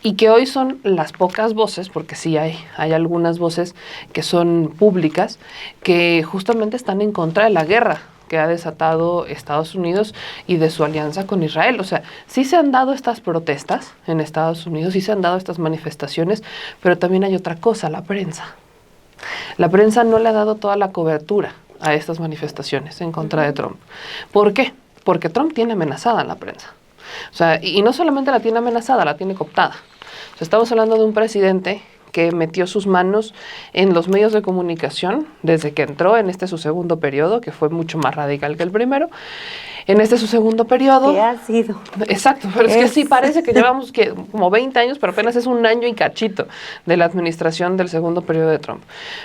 y que hoy son las pocas voces, porque sí hay algunas voces que son públicas, que justamente están en contra de la guerra que ha desatado Estados Unidos y de su alianza con Israel. O sea, sí se han dado estas protestas en Estados Unidos, sí se han dado estas manifestaciones, pero también hay otra cosa, la prensa. La prensa no le ha dado toda la cobertura a estas manifestaciones en contra de Trump. ¿Por qué? Porque Trump tiene amenazada a la prensa. O sea, y no solamente la tiene amenazada, la tiene cooptada. O sea, estamos hablando de un presidente que metió sus manos en los medios de comunicación desde que entró en su segundo periodo, que fue mucho más radical que el primero. En su segundo periodo... ¿Qué ha sido? Exacto, pero es que sí parece que llevamos como 20 años, pero apenas es un año y cachito de la administración del segundo periodo de Trump.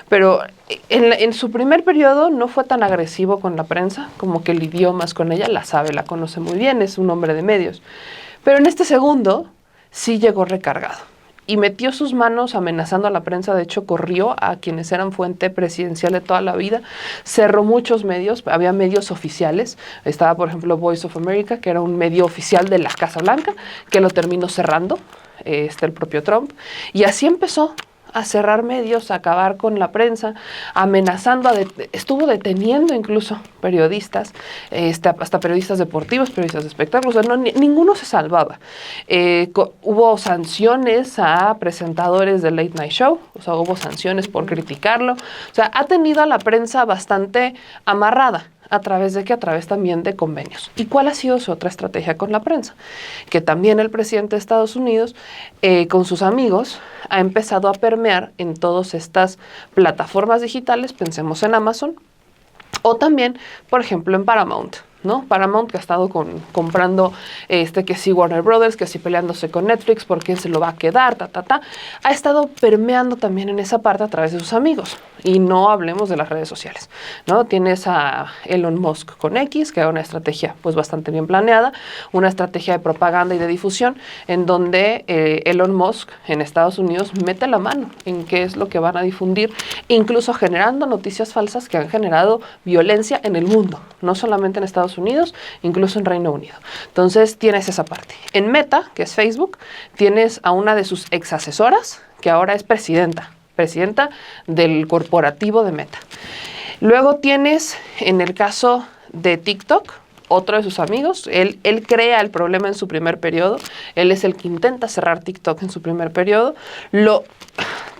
Pero en su primer periodo no fue tan agresivo con la prensa, como que lidió más con ella, la sabe, la conoce muy bien, es un hombre de medios. Pero en este segundo sí llegó recargado y metió sus manos amenazando a la prensa. De hecho, corrió a quienes eran fuente presidencial de toda la vida, cerró muchos medios, había medios oficiales, estaba por ejemplo Voice of America, que era un medio oficial de la Casa Blanca, que lo terminó cerrando el propio Trump, y así empezó a cerrar medios, a acabar con la prensa, amenazando, estuvo deteniendo incluso periodistas, hasta periodistas deportivos, periodistas de espectáculos, o sea, ninguno se salvaba. Hubo sanciones a presentadores de Late Night Show, o sea, hubo sanciones por criticarlo, o sea, ha tenido a la prensa bastante amarrada. ¿A través de qué? A través también de convenios. ¿Y cuál ha sido su otra estrategia con la prensa? Que también el presidente de Estados Unidos, con sus amigos, ha empezado a permear en todas estas plataformas digitales, pensemos en Amazon, o también, por ejemplo, en Paramount, ¿no? Paramount, que ha estado comprando que sí Warner Brothers, que sí peleándose con Netflix, por quién se lo va a quedar, ha estado permeando también en esa parte a través de sus amigos. Y no hablemos de las redes sociales, ¿no? Tienes a Elon Musk con X, que es una estrategia pues bastante bien planeada, una estrategia de propaganda y de difusión, en donde Elon Musk en Estados Unidos mete la mano en qué es lo que van a difundir, incluso generando noticias falsas que han generado violencia en el mundo, no solamente en Estados Unidos, incluso en Reino Unido. Entonces tienes esa parte. En Meta, que es Facebook, tienes a una de sus ex asesoras, que ahora es presidenta del corporativo de Meta. Luego tienes, en el caso de TikTok, otro de sus amigos, él crea el problema en su primer periodo, él es el que intenta cerrar TikTok en su primer periodo,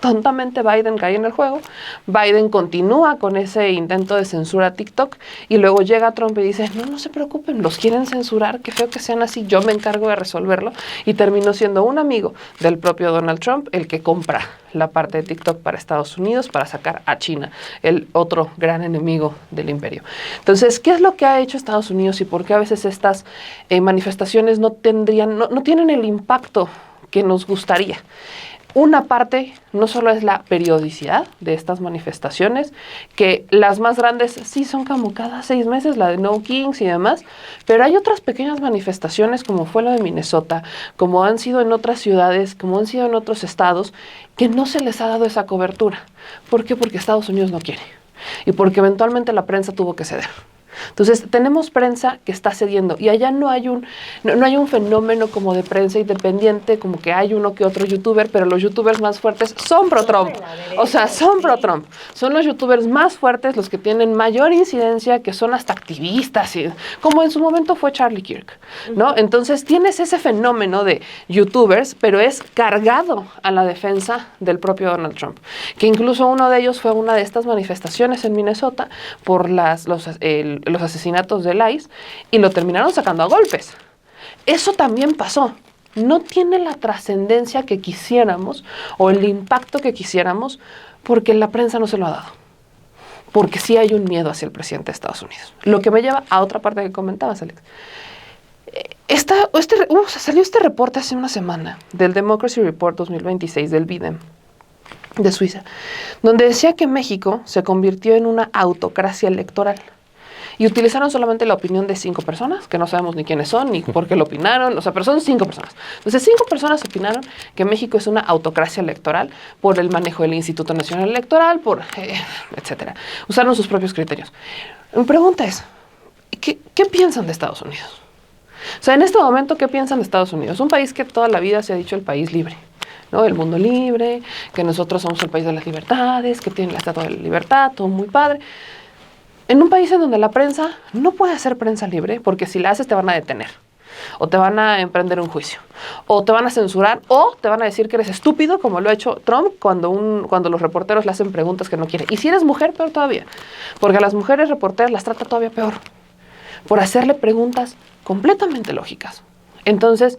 tontamente Biden cae en el juego, Biden continúa con ese intento de censura a TikTok y luego llega Trump y dice, no se preocupen, los quieren censurar, qué feo que sean así, yo me encargo de resolverlo, y terminó siendo un amigo del propio Donald Trump el que compra la parte de TikTok para Estados Unidos para sacar a China, el otro gran enemigo del imperio. Entonces, ¿qué es lo que ha hecho Estados Unidos y por qué a veces estas manifestaciones no tienen el impacto que nos gustaría? Una parte no solo es la periodicidad de estas manifestaciones, que las más grandes sí son como cada 6 meses, la de No Kings y demás, pero hay otras pequeñas manifestaciones como fue la de Minnesota, como han sido en otras ciudades, como han sido en otros estados, que no se les ha dado esa cobertura. ¿Por qué? Porque Estados Unidos no quiere y porque eventualmente la prensa tuvo que ceder. Entonces, tenemos prensa que está cediendo y allá no hay un fenómeno como de prensa independiente, como que hay uno que otro youtuber, pero los youtubers más fuertes son pro-Trump. O sea, son pro-Trump. Son los youtubers más fuertes los que tienen mayor incidencia, que son hasta activistas, como en su momento fue Charlie Kirk, ¿no? Entonces, tienes ese fenómeno de youtubers, pero es cargado a la defensa del propio Donald Trump, que incluso uno de ellos fue una de estas manifestaciones en Minnesota por los asesinatos del ICE y lo terminaron sacando a golpes. Eso también pasó. No tiene la trascendencia que quisiéramos o el impacto que quisiéramos porque la prensa no se lo ha dado. Porque sí hay un miedo hacia el presidente de Estados Unidos. Lo que me lleva a otra parte que comentabas, Alex. Salió este reporte hace una semana del Democracy Report 2026 del BIDEM de Suiza, donde decía que México se convirtió en una autocracia electoral. Y utilizaron solamente la opinión de 5 personas, que no sabemos ni quiénes son, ni por qué lo opinaron, pero son 5 personas. Entonces, 5 personas opinaron que México es una autocracia electoral por el manejo del Instituto Nacional Electoral, etcétera. Usaron sus propios criterios. Mi pregunta es, ¿qué piensan de Estados Unidos? O sea, en este momento, ¿qué piensan de Estados Unidos? Un país que toda la vida se ha dicho el país libre, ¿no? El mundo libre, que nosotros somos el país de las libertades, que tiene la Estatua de la Libertad, todo muy padre. En un país en donde la prensa no puede hacer prensa libre, porque si la haces te van a detener, o te van a emprender un juicio, o te van a censurar, o te van a decir que eres estúpido, como lo ha hecho Trump cuando los reporteros le hacen preguntas que no quiere. Y si eres mujer, peor todavía, porque a las mujeres reporteras las trata todavía peor, por hacerle preguntas completamente lógicas. Entonces,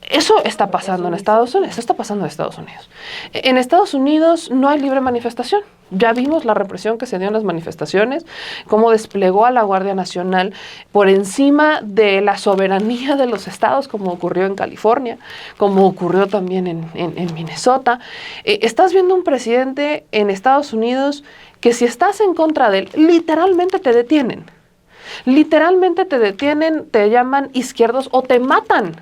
eso está pasando en Estados Unidos. Eso está pasando en Estados Unidos. En Estados Unidos no hay libre manifestación. Ya vimos la represión que se dio en las manifestaciones, cómo desplegó a la Guardia Nacional por encima de la soberanía de los estados, como ocurrió en California, como ocurrió también en Minnesota. Estás viendo un presidente en Estados Unidos que si estás en contra de él, literalmente te detienen. Literalmente te detienen, te llaman izquierdos o te matan,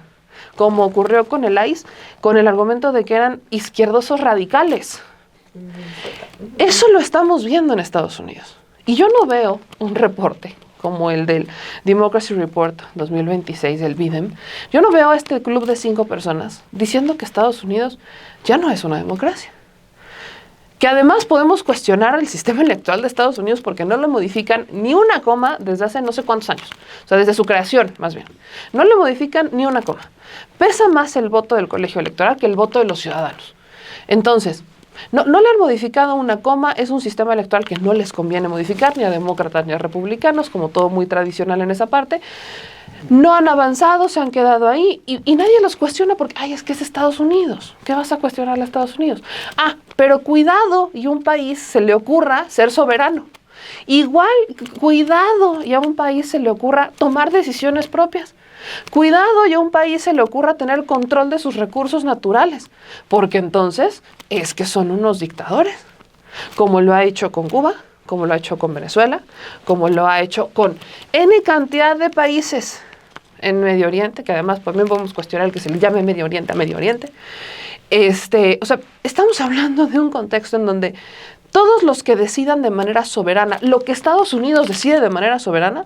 como ocurrió con el ICE, con el argumento de que eran izquierdosos radicales. Eso lo estamos viendo en Estados Unidos. Y yo no veo un reporte como el del Democracy Report 2026 del BIDEM. Yo no veo a este club de 5 personas diciendo que Estados Unidos ya no es una democracia. Que además podemos cuestionar el sistema electoral de Estados Unidos porque no lo modifican ni una coma desde hace no sé cuántos años. O sea, desde su creación, más bien. No le modifican ni una coma. Pesa más el voto del colegio electoral que el voto de los ciudadanos. Entonces, no le han modificado una coma, es un sistema electoral que no les conviene modificar, ni a demócratas ni a republicanos, como todo muy tradicional en esa parte. No han avanzado, se han quedado ahí y nadie los cuestiona porque, es que es Estados Unidos. ¿Qué vas a cuestionar a Estados Unidos? Pero cuidado y un país se le ocurra ser soberano. Igual, cuidado, y a un país se le ocurra tomar decisiones propias. Cuidado, y a un país se le ocurra tener control de sus recursos naturales, porque entonces es que son unos dictadores, como lo ha hecho con Cuba, como lo ha hecho con Venezuela, como lo ha hecho con N cantidad de países en Medio Oriente, que además también podemos cuestionar el que se le llame Medio Oriente a Medio Oriente. O sea, estamos hablando de un contexto en donde todos los que decidan de manera soberana, lo que Estados Unidos decide de manera soberana,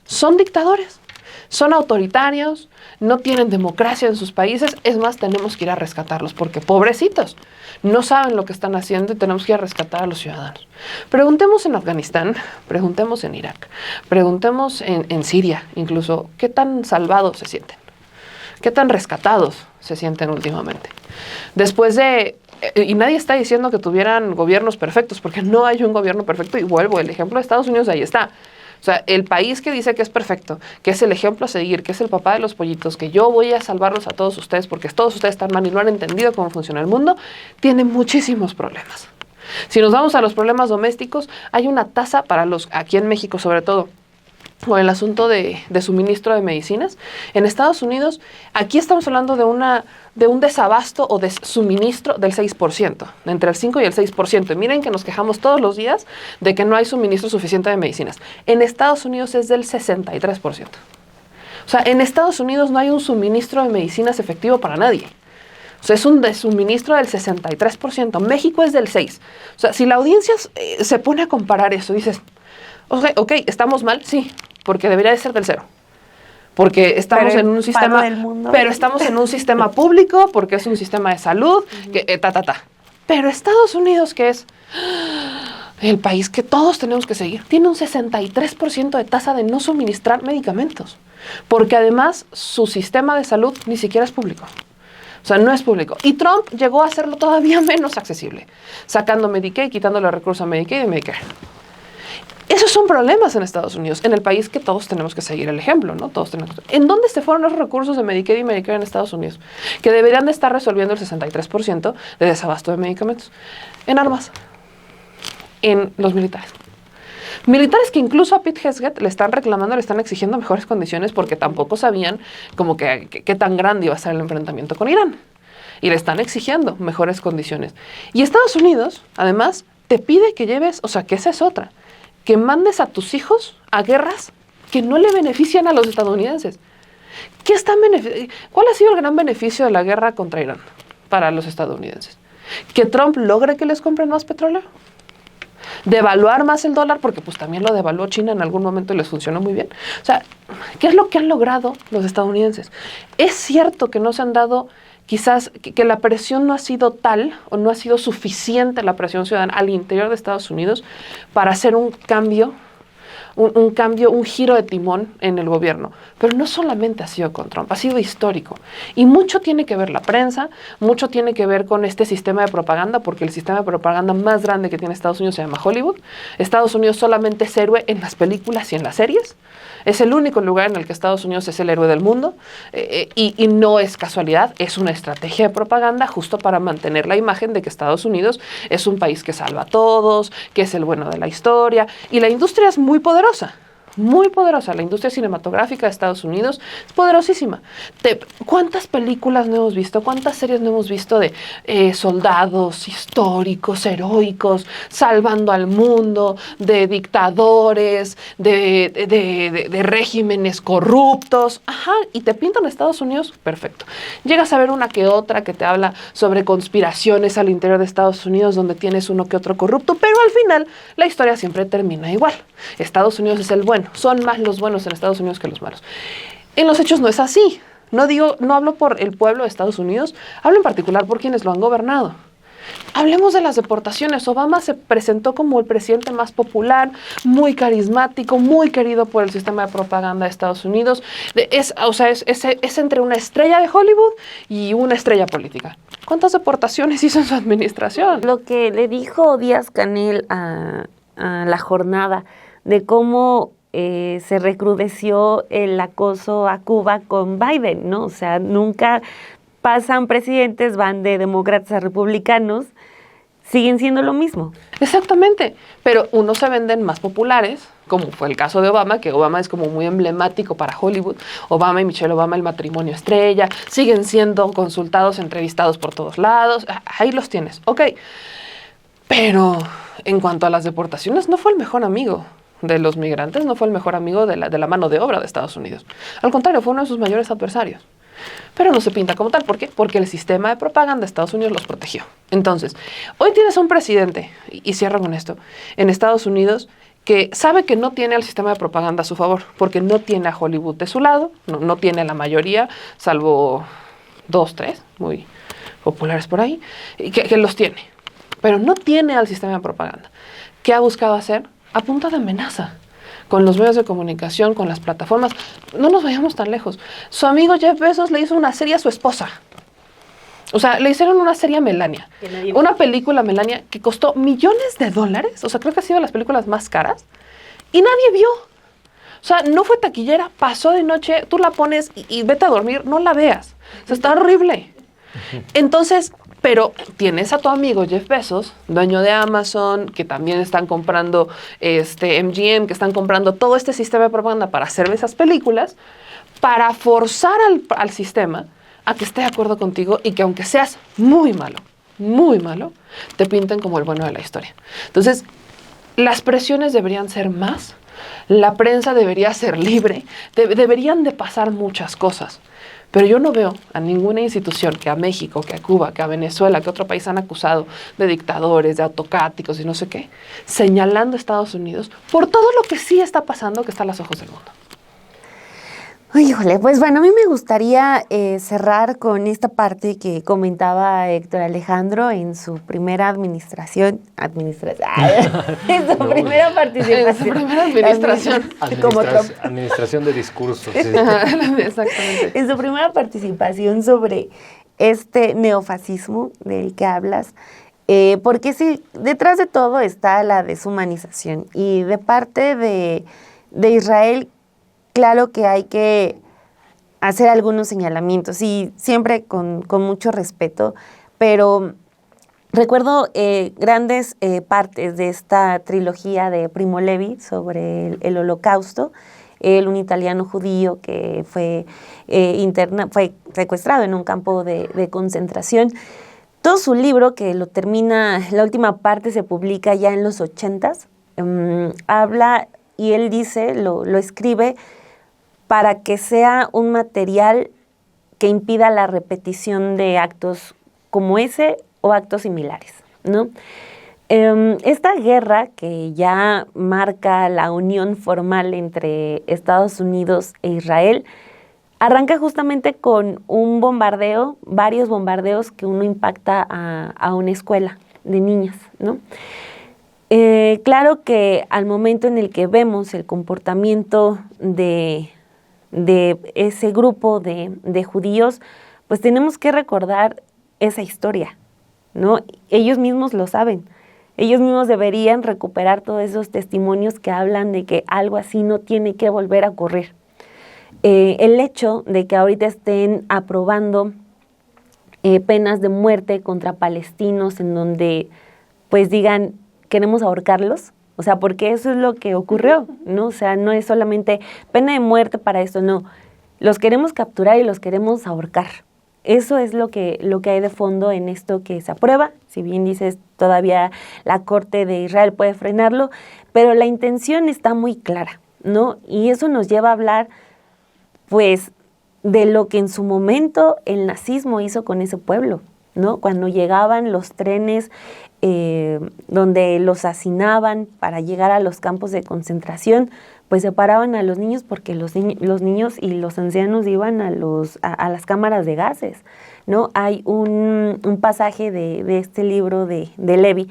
son dictadores. Son autoritarios, no tienen democracia en sus países, es más, tenemos que ir a rescatarlos, porque pobrecitos, no saben lo que están haciendo y tenemos que ir a rescatar a los ciudadanos. Preguntemos en Afganistán, preguntemos en Irak, preguntemos en Siria, incluso, ¿qué tan salvados se sienten? ¿Qué tan rescatados se sienten últimamente? Después de... Y nadie está diciendo que tuvieran gobiernos perfectos, porque no hay un gobierno perfecto, y vuelvo, el ejemplo de Estados Unidos ahí está. O sea, el país que dice que es perfecto, que es el ejemplo a seguir, que es el papá de los pollitos, que yo voy a salvarlos a todos ustedes porque todos ustedes están mal y no han entendido cómo funciona el mundo, tiene muchísimos problemas. Si nos vamos a los problemas domésticos, hay una tasa para los, aquí en México sobre todo, o el asunto de suministro de medicinas. En Estados Unidos, aquí estamos hablando de un desabasto o de suministro del 6%, entre el 5 y el 6%. Y miren que nos quejamos todos los días de que no hay suministro suficiente de medicinas. En Estados Unidos es del 63%. O sea, en Estados Unidos no hay un suministro de medicinas efectivo para nadie. O sea, es un suministro del 63%. México es del 6%. O sea, si la audiencia se pone a comparar eso, dices, ok, ¿estamos mal? Sí, porque debería de ser del 0. Porque estamos en un sistema, pero estamos en un sistema público, porque es un sistema de salud, Pero Estados Unidos, que es el país que todos tenemos que seguir, tiene un 63% de tasa de no suministrar medicamentos, porque además su sistema de salud ni siquiera es público. O sea, no es público. Y Trump llegó a hacerlo todavía menos accesible, sacando Medicaid, quitándole recursos a Medicaid y Medicare. Esos son problemas en Estados Unidos, en el país que todos tenemos que seguir el ejemplo, ¿no? Todos tenemos que... ¿En dónde se fueron los recursos de Medicaid y Medicare en Estados Unidos? Que deberían de estar resolviendo el 63% de desabasto de medicamentos. En armas. En los militares. Militares que incluso a Pete Hegseth le están reclamando, le están exigiendo mejores condiciones porque tampoco sabían como que tan grande iba a ser el enfrentamiento con Irán. Y le están exigiendo mejores condiciones. Y Estados Unidos, además, te pide que lleves, o sea, que esa es otra, que mandes a tus hijos a guerras que no le benefician a los estadounidenses. ¿Cuál ha sido el gran beneficio de la guerra contra Irán para los estadounidenses? ¿Que Trump logre que les compren más petróleo? ¿Devaluar más el dólar? Porque pues también lo devaluó China en algún momento y les funcionó muy bien. O sea, ¿qué es lo que han logrado los estadounidenses? Es cierto que no se han dado... Quizás que la presión no ha sido tal o no ha sido suficiente la presión ciudadana al interior de Estados Unidos para hacer un cambio, un giro de timón en el gobierno. Pero no solamente ha sido con Trump, ha sido histórico. Y mucho tiene que ver la prensa, mucho tiene que ver con este sistema de propaganda, porque el sistema de propaganda más grande que tiene Estados Unidos se llama Hollywood. Estados Unidos solamente es héroe en las películas y en las series. Es el único lugar en el que Estados Unidos es el héroe del mundo y no es casualidad, es una estrategia de propaganda justo para mantener la imagen de que Estados Unidos es un país que salva a todos, que es el bueno de la historia, y la industria es muy poderosa. Muy poderosa. La industria cinematográfica de Estados Unidos es poderosísima. ¿Cuántas películas no hemos visto? ¿Cuántas series no hemos visto de soldados históricos, heroicos, salvando al mundo, de dictadores, de regímenes corruptos? Ajá, y te pintan Estados Unidos, perfecto. Llegas a ver una que otra que te habla sobre conspiraciones al interior de Estados Unidos donde tienes uno que otro corrupto, pero al final la historia siempre termina igual. Estados Unidos es el bueno. Son más los buenos en Estados Unidos que los malos. En los hechos no es así. No hablo por el pueblo de Estados Unidos, hablo en particular por quienes lo han gobernado. Hablemos de las deportaciones. Obama se presentó como el presidente más popular, muy carismático, muy querido por el sistema de propaganda de Estados Unidos. Es entre una estrella de Hollywood y una estrella política. ¿Cuántas deportaciones hizo en su administración? Lo que le dijo Díaz-Canel a La Jornada de cómo se recrudeció el acoso a Cuba con Biden, ¿no? O sea, nunca pasan presidentes, van de demócratas a republicanos, siguen siendo lo mismo. Exactamente, pero unos se venden más populares, como fue el caso de Obama, que Obama es como muy emblemático para Hollywood. Obama y Michelle Obama, el matrimonio estrella, siguen siendo consultados, entrevistados por todos lados. Ahí los tienes, ok. Pero en cuanto a las deportaciones, no fue el mejor amigo de los migrantes, no fue el mejor amigo de la mano de obra de Estados Unidos. Al contrario, fue uno de sus mayores adversarios. Pero no se pinta como tal. ¿Por qué? Porque el sistema de propaganda de Estados Unidos los protegió. Entonces, hoy tienes un presidente, y cierro con esto, en Estados Unidos, que sabe que no tiene al sistema de propaganda a su favor, porque no tiene a Hollywood de su lado, no tiene a la mayoría, salvo 2, 3, muy populares por ahí, y que los tiene. Pero no tiene al sistema de propaganda. ¿Qué ha buscado hacer? A punta de amenaza. Con los medios de comunicación, con las plataformas. No nos vayamos tan lejos. Su amigo Jeff Bezos le hizo una serie a su esposa. O sea, le hicieron una serie a Melania. Una película a Melania que costó millones de dólares. O sea, creo que ha sido de las películas más caras. Y nadie vio. O sea, no fue taquillera, pasó de noche, tú la pones y vete a dormir, no la veas. O sea, está horrible. Entonces, pero tienes a tu amigo Jeff Bezos, dueño de Amazon, que también están comprando MGM, que están comprando todo este sistema de propaganda para hacer esas películas, para forzar al sistema a que esté de acuerdo contigo y que aunque seas muy malo, te pinten como el bueno de la historia. Entonces, las presiones deberían ser más, la prensa debería ser libre, deberían de pasar muchas cosas. Pero yo no veo a ninguna institución, que a México, que a Cuba, que a Venezuela, que otro país han acusado de dictadores, de autocráticos y no sé qué, señalando a Estados Unidos por todo lo que sí está pasando, que está a los ojos del mundo. Híjole, pues bueno, a mí me gustaría cerrar con esta parte que comentaba Héctor Alejandro en su primera administración, en su primera participación. En su primera administración. Administración de discursos. Sí. Exactamente. En su primera participación sobre este neofascismo del que hablas, porque sí, detrás de todo está la deshumanización y de parte de Israel. Claro que hay que hacer algunos señalamientos y siempre con mucho respeto, pero recuerdo grandes partes de esta trilogía de Primo Levi sobre el Holocausto, un italiano judío que fue secuestrado en un campo de concentración. Todo su libro, que lo termina, la última parte se publica ya en los 80s, habla y él dice, lo escribe, para que sea un material que impida la repetición de actos como ese o actos similares, ¿no? Esta guerra que ya marca la unión formal entre Estados Unidos e Israel arranca justamente con un bombardeo, varios bombardeos que uno impacta a una escuela de niñas, ¿no? Claro que al momento en el que vemos el comportamiento de ese grupo de judíos, pues tenemos que recordar esa historia, ¿no? Ellos mismos lo saben. Ellos mismos deberían recuperar todos esos testimonios que hablan de que algo así no tiene que volver a ocurrir. El hecho de que ahorita estén aprobando penas de muerte contra palestinos en donde pues digan queremos ahorcarlos, o sea, porque eso es lo que ocurrió, ¿no? O sea, no es solamente pena de muerte para esto, no. Los queremos capturar y los queremos ahorcar. Eso es lo que hay de fondo en esto que se aprueba. Si bien dices, todavía la Corte de Israel puede frenarlo, pero la intención está muy clara, ¿no? Y eso nos lleva a hablar, pues, de lo que en su momento el nazismo hizo con ese pueblo, ¿no? Cuando llegaban los trenes donde los hacinaban para llegar a los campos de concentración, pues separaban a los niños porque los niños y los ancianos iban a las cámaras de gases, ¿no? Hay un pasaje de este libro de Levi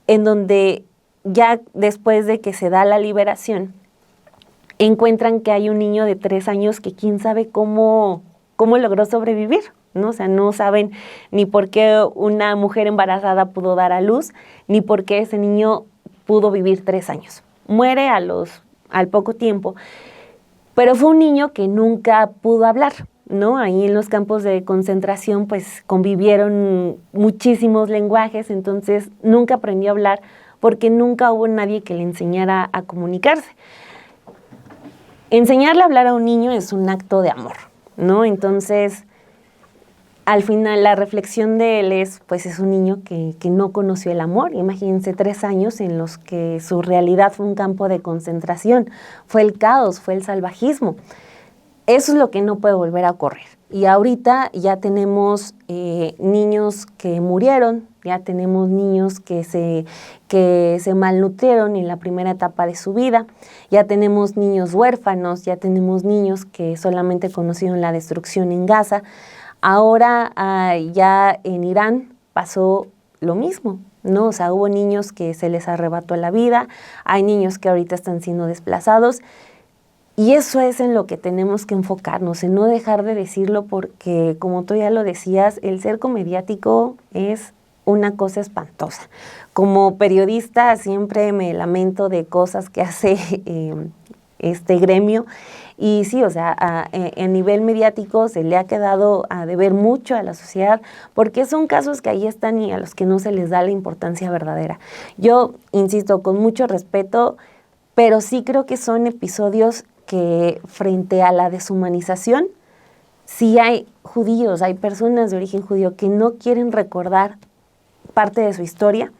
en donde ya después de que se da la liberación, encuentran que hay un niño de 3 años que quién sabe cómo logró sobrevivir, ¿no? O sea, no saben ni por qué una mujer embarazada pudo dar a luz, ni por qué ese niño pudo vivir 3 años. Muere al poco tiempo, pero fue un niño que nunca pudo hablar, ¿no? Ahí en los campos de concentración pues convivieron muchísimos lenguajes, entonces nunca aprendió a hablar porque nunca hubo nadie que le enseñara a comunicarse. Enseñarle a hablar a un niño es un acto de amor, ¿no? Entonces, al final la reflexión de él es, pues es un niño que no conoció el amor. Imagínense 3 años en los que su realidad fue un campo de concentración, fue el caos, fue el salvajismo. Eso es lo que no puede volver a ocurrir. Y ahorita ya tenemos niños que murieron, ya tenemos niños que se malnutrieron en la primera etapa de su vida, ya tenemos niños huérfanos, ya tenemos niños que solamente conocieron la destrucción en Gaza. Ahora ya en Irán pasó lo mismo, ¿no? O sea, hubo niños que se les arrebató la vida, hay niños que ahorita están siendo desplazados. Y eso es en lo que tenemos que enfocarnos, en no dejar de decirlo porque, como tú ya lo decías, el cerco mediático es una cosa espantosa. Como periodista siempre me lamento de cosas que hace este gremio. Y sí, o sea, a nivel mediático se le ha quedado a deber mucho a la sociedad porque son casos que ahí están y a los que no se les da la importancia verdadera. Yo, insisto, con mucho respeto, pero sí creo que son episodios que frente a la deshumanización, sí hay judíos, hay personas de origen judío que no quieren recordar parte de su historia,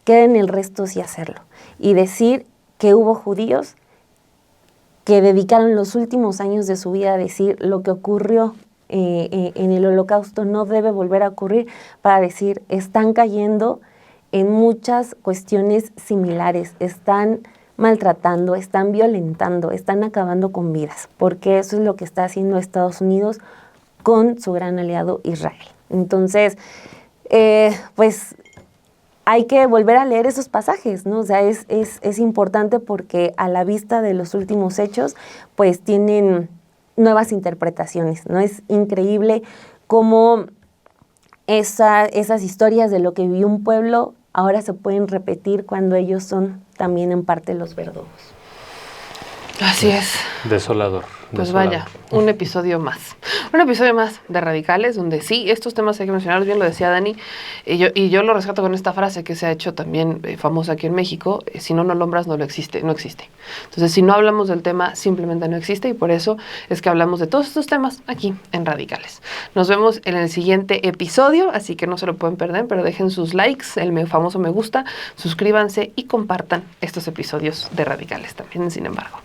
quieren el resto sí hacerlo. Y decir que hubo judíos que dedicaron los últimos años de su vida a decir lo que ocurrió en el Holocausto no debe volver a ocurrir, para decir, están cayendo en muchas cuestiones similares, están maltratando, están violentando, están acabando con vidas, porque eso es lo que está haciendo Estados Unidos con su gran aliado Israel. Entonces, pues hay que volver a leer esos pasajes, ¿no? O sea, es importante porque a la vista de los últimos hechos, pues tienen nuevas interpretaciones, ¿no? Es increíble cómo esas historias de lo que vivió un pueblo ahora se pueden repetir cuando ellos son también en parte los verdugos. Así es. Desolador. Pues vaya, un episodio más. Un episodio más de Radicales, donde sí, estos temas hay que mencionarlos, bien lo decía Dani, y yo lo rescato con esta frase que se ha hecho también famosa aquí en México: si no lo nombras, no existe. Entonces, si no hablamos del tema, simplemente no existe, y por eso es que hablamos de todos estos temas aquí en Radicales. Nos vemos en el siguiente episodio, así que no se lo pueden perder, pero dejen sus likes, el famoso me gusta, suscríbanse y compartan estos episodios de Radicales también, sin embargo.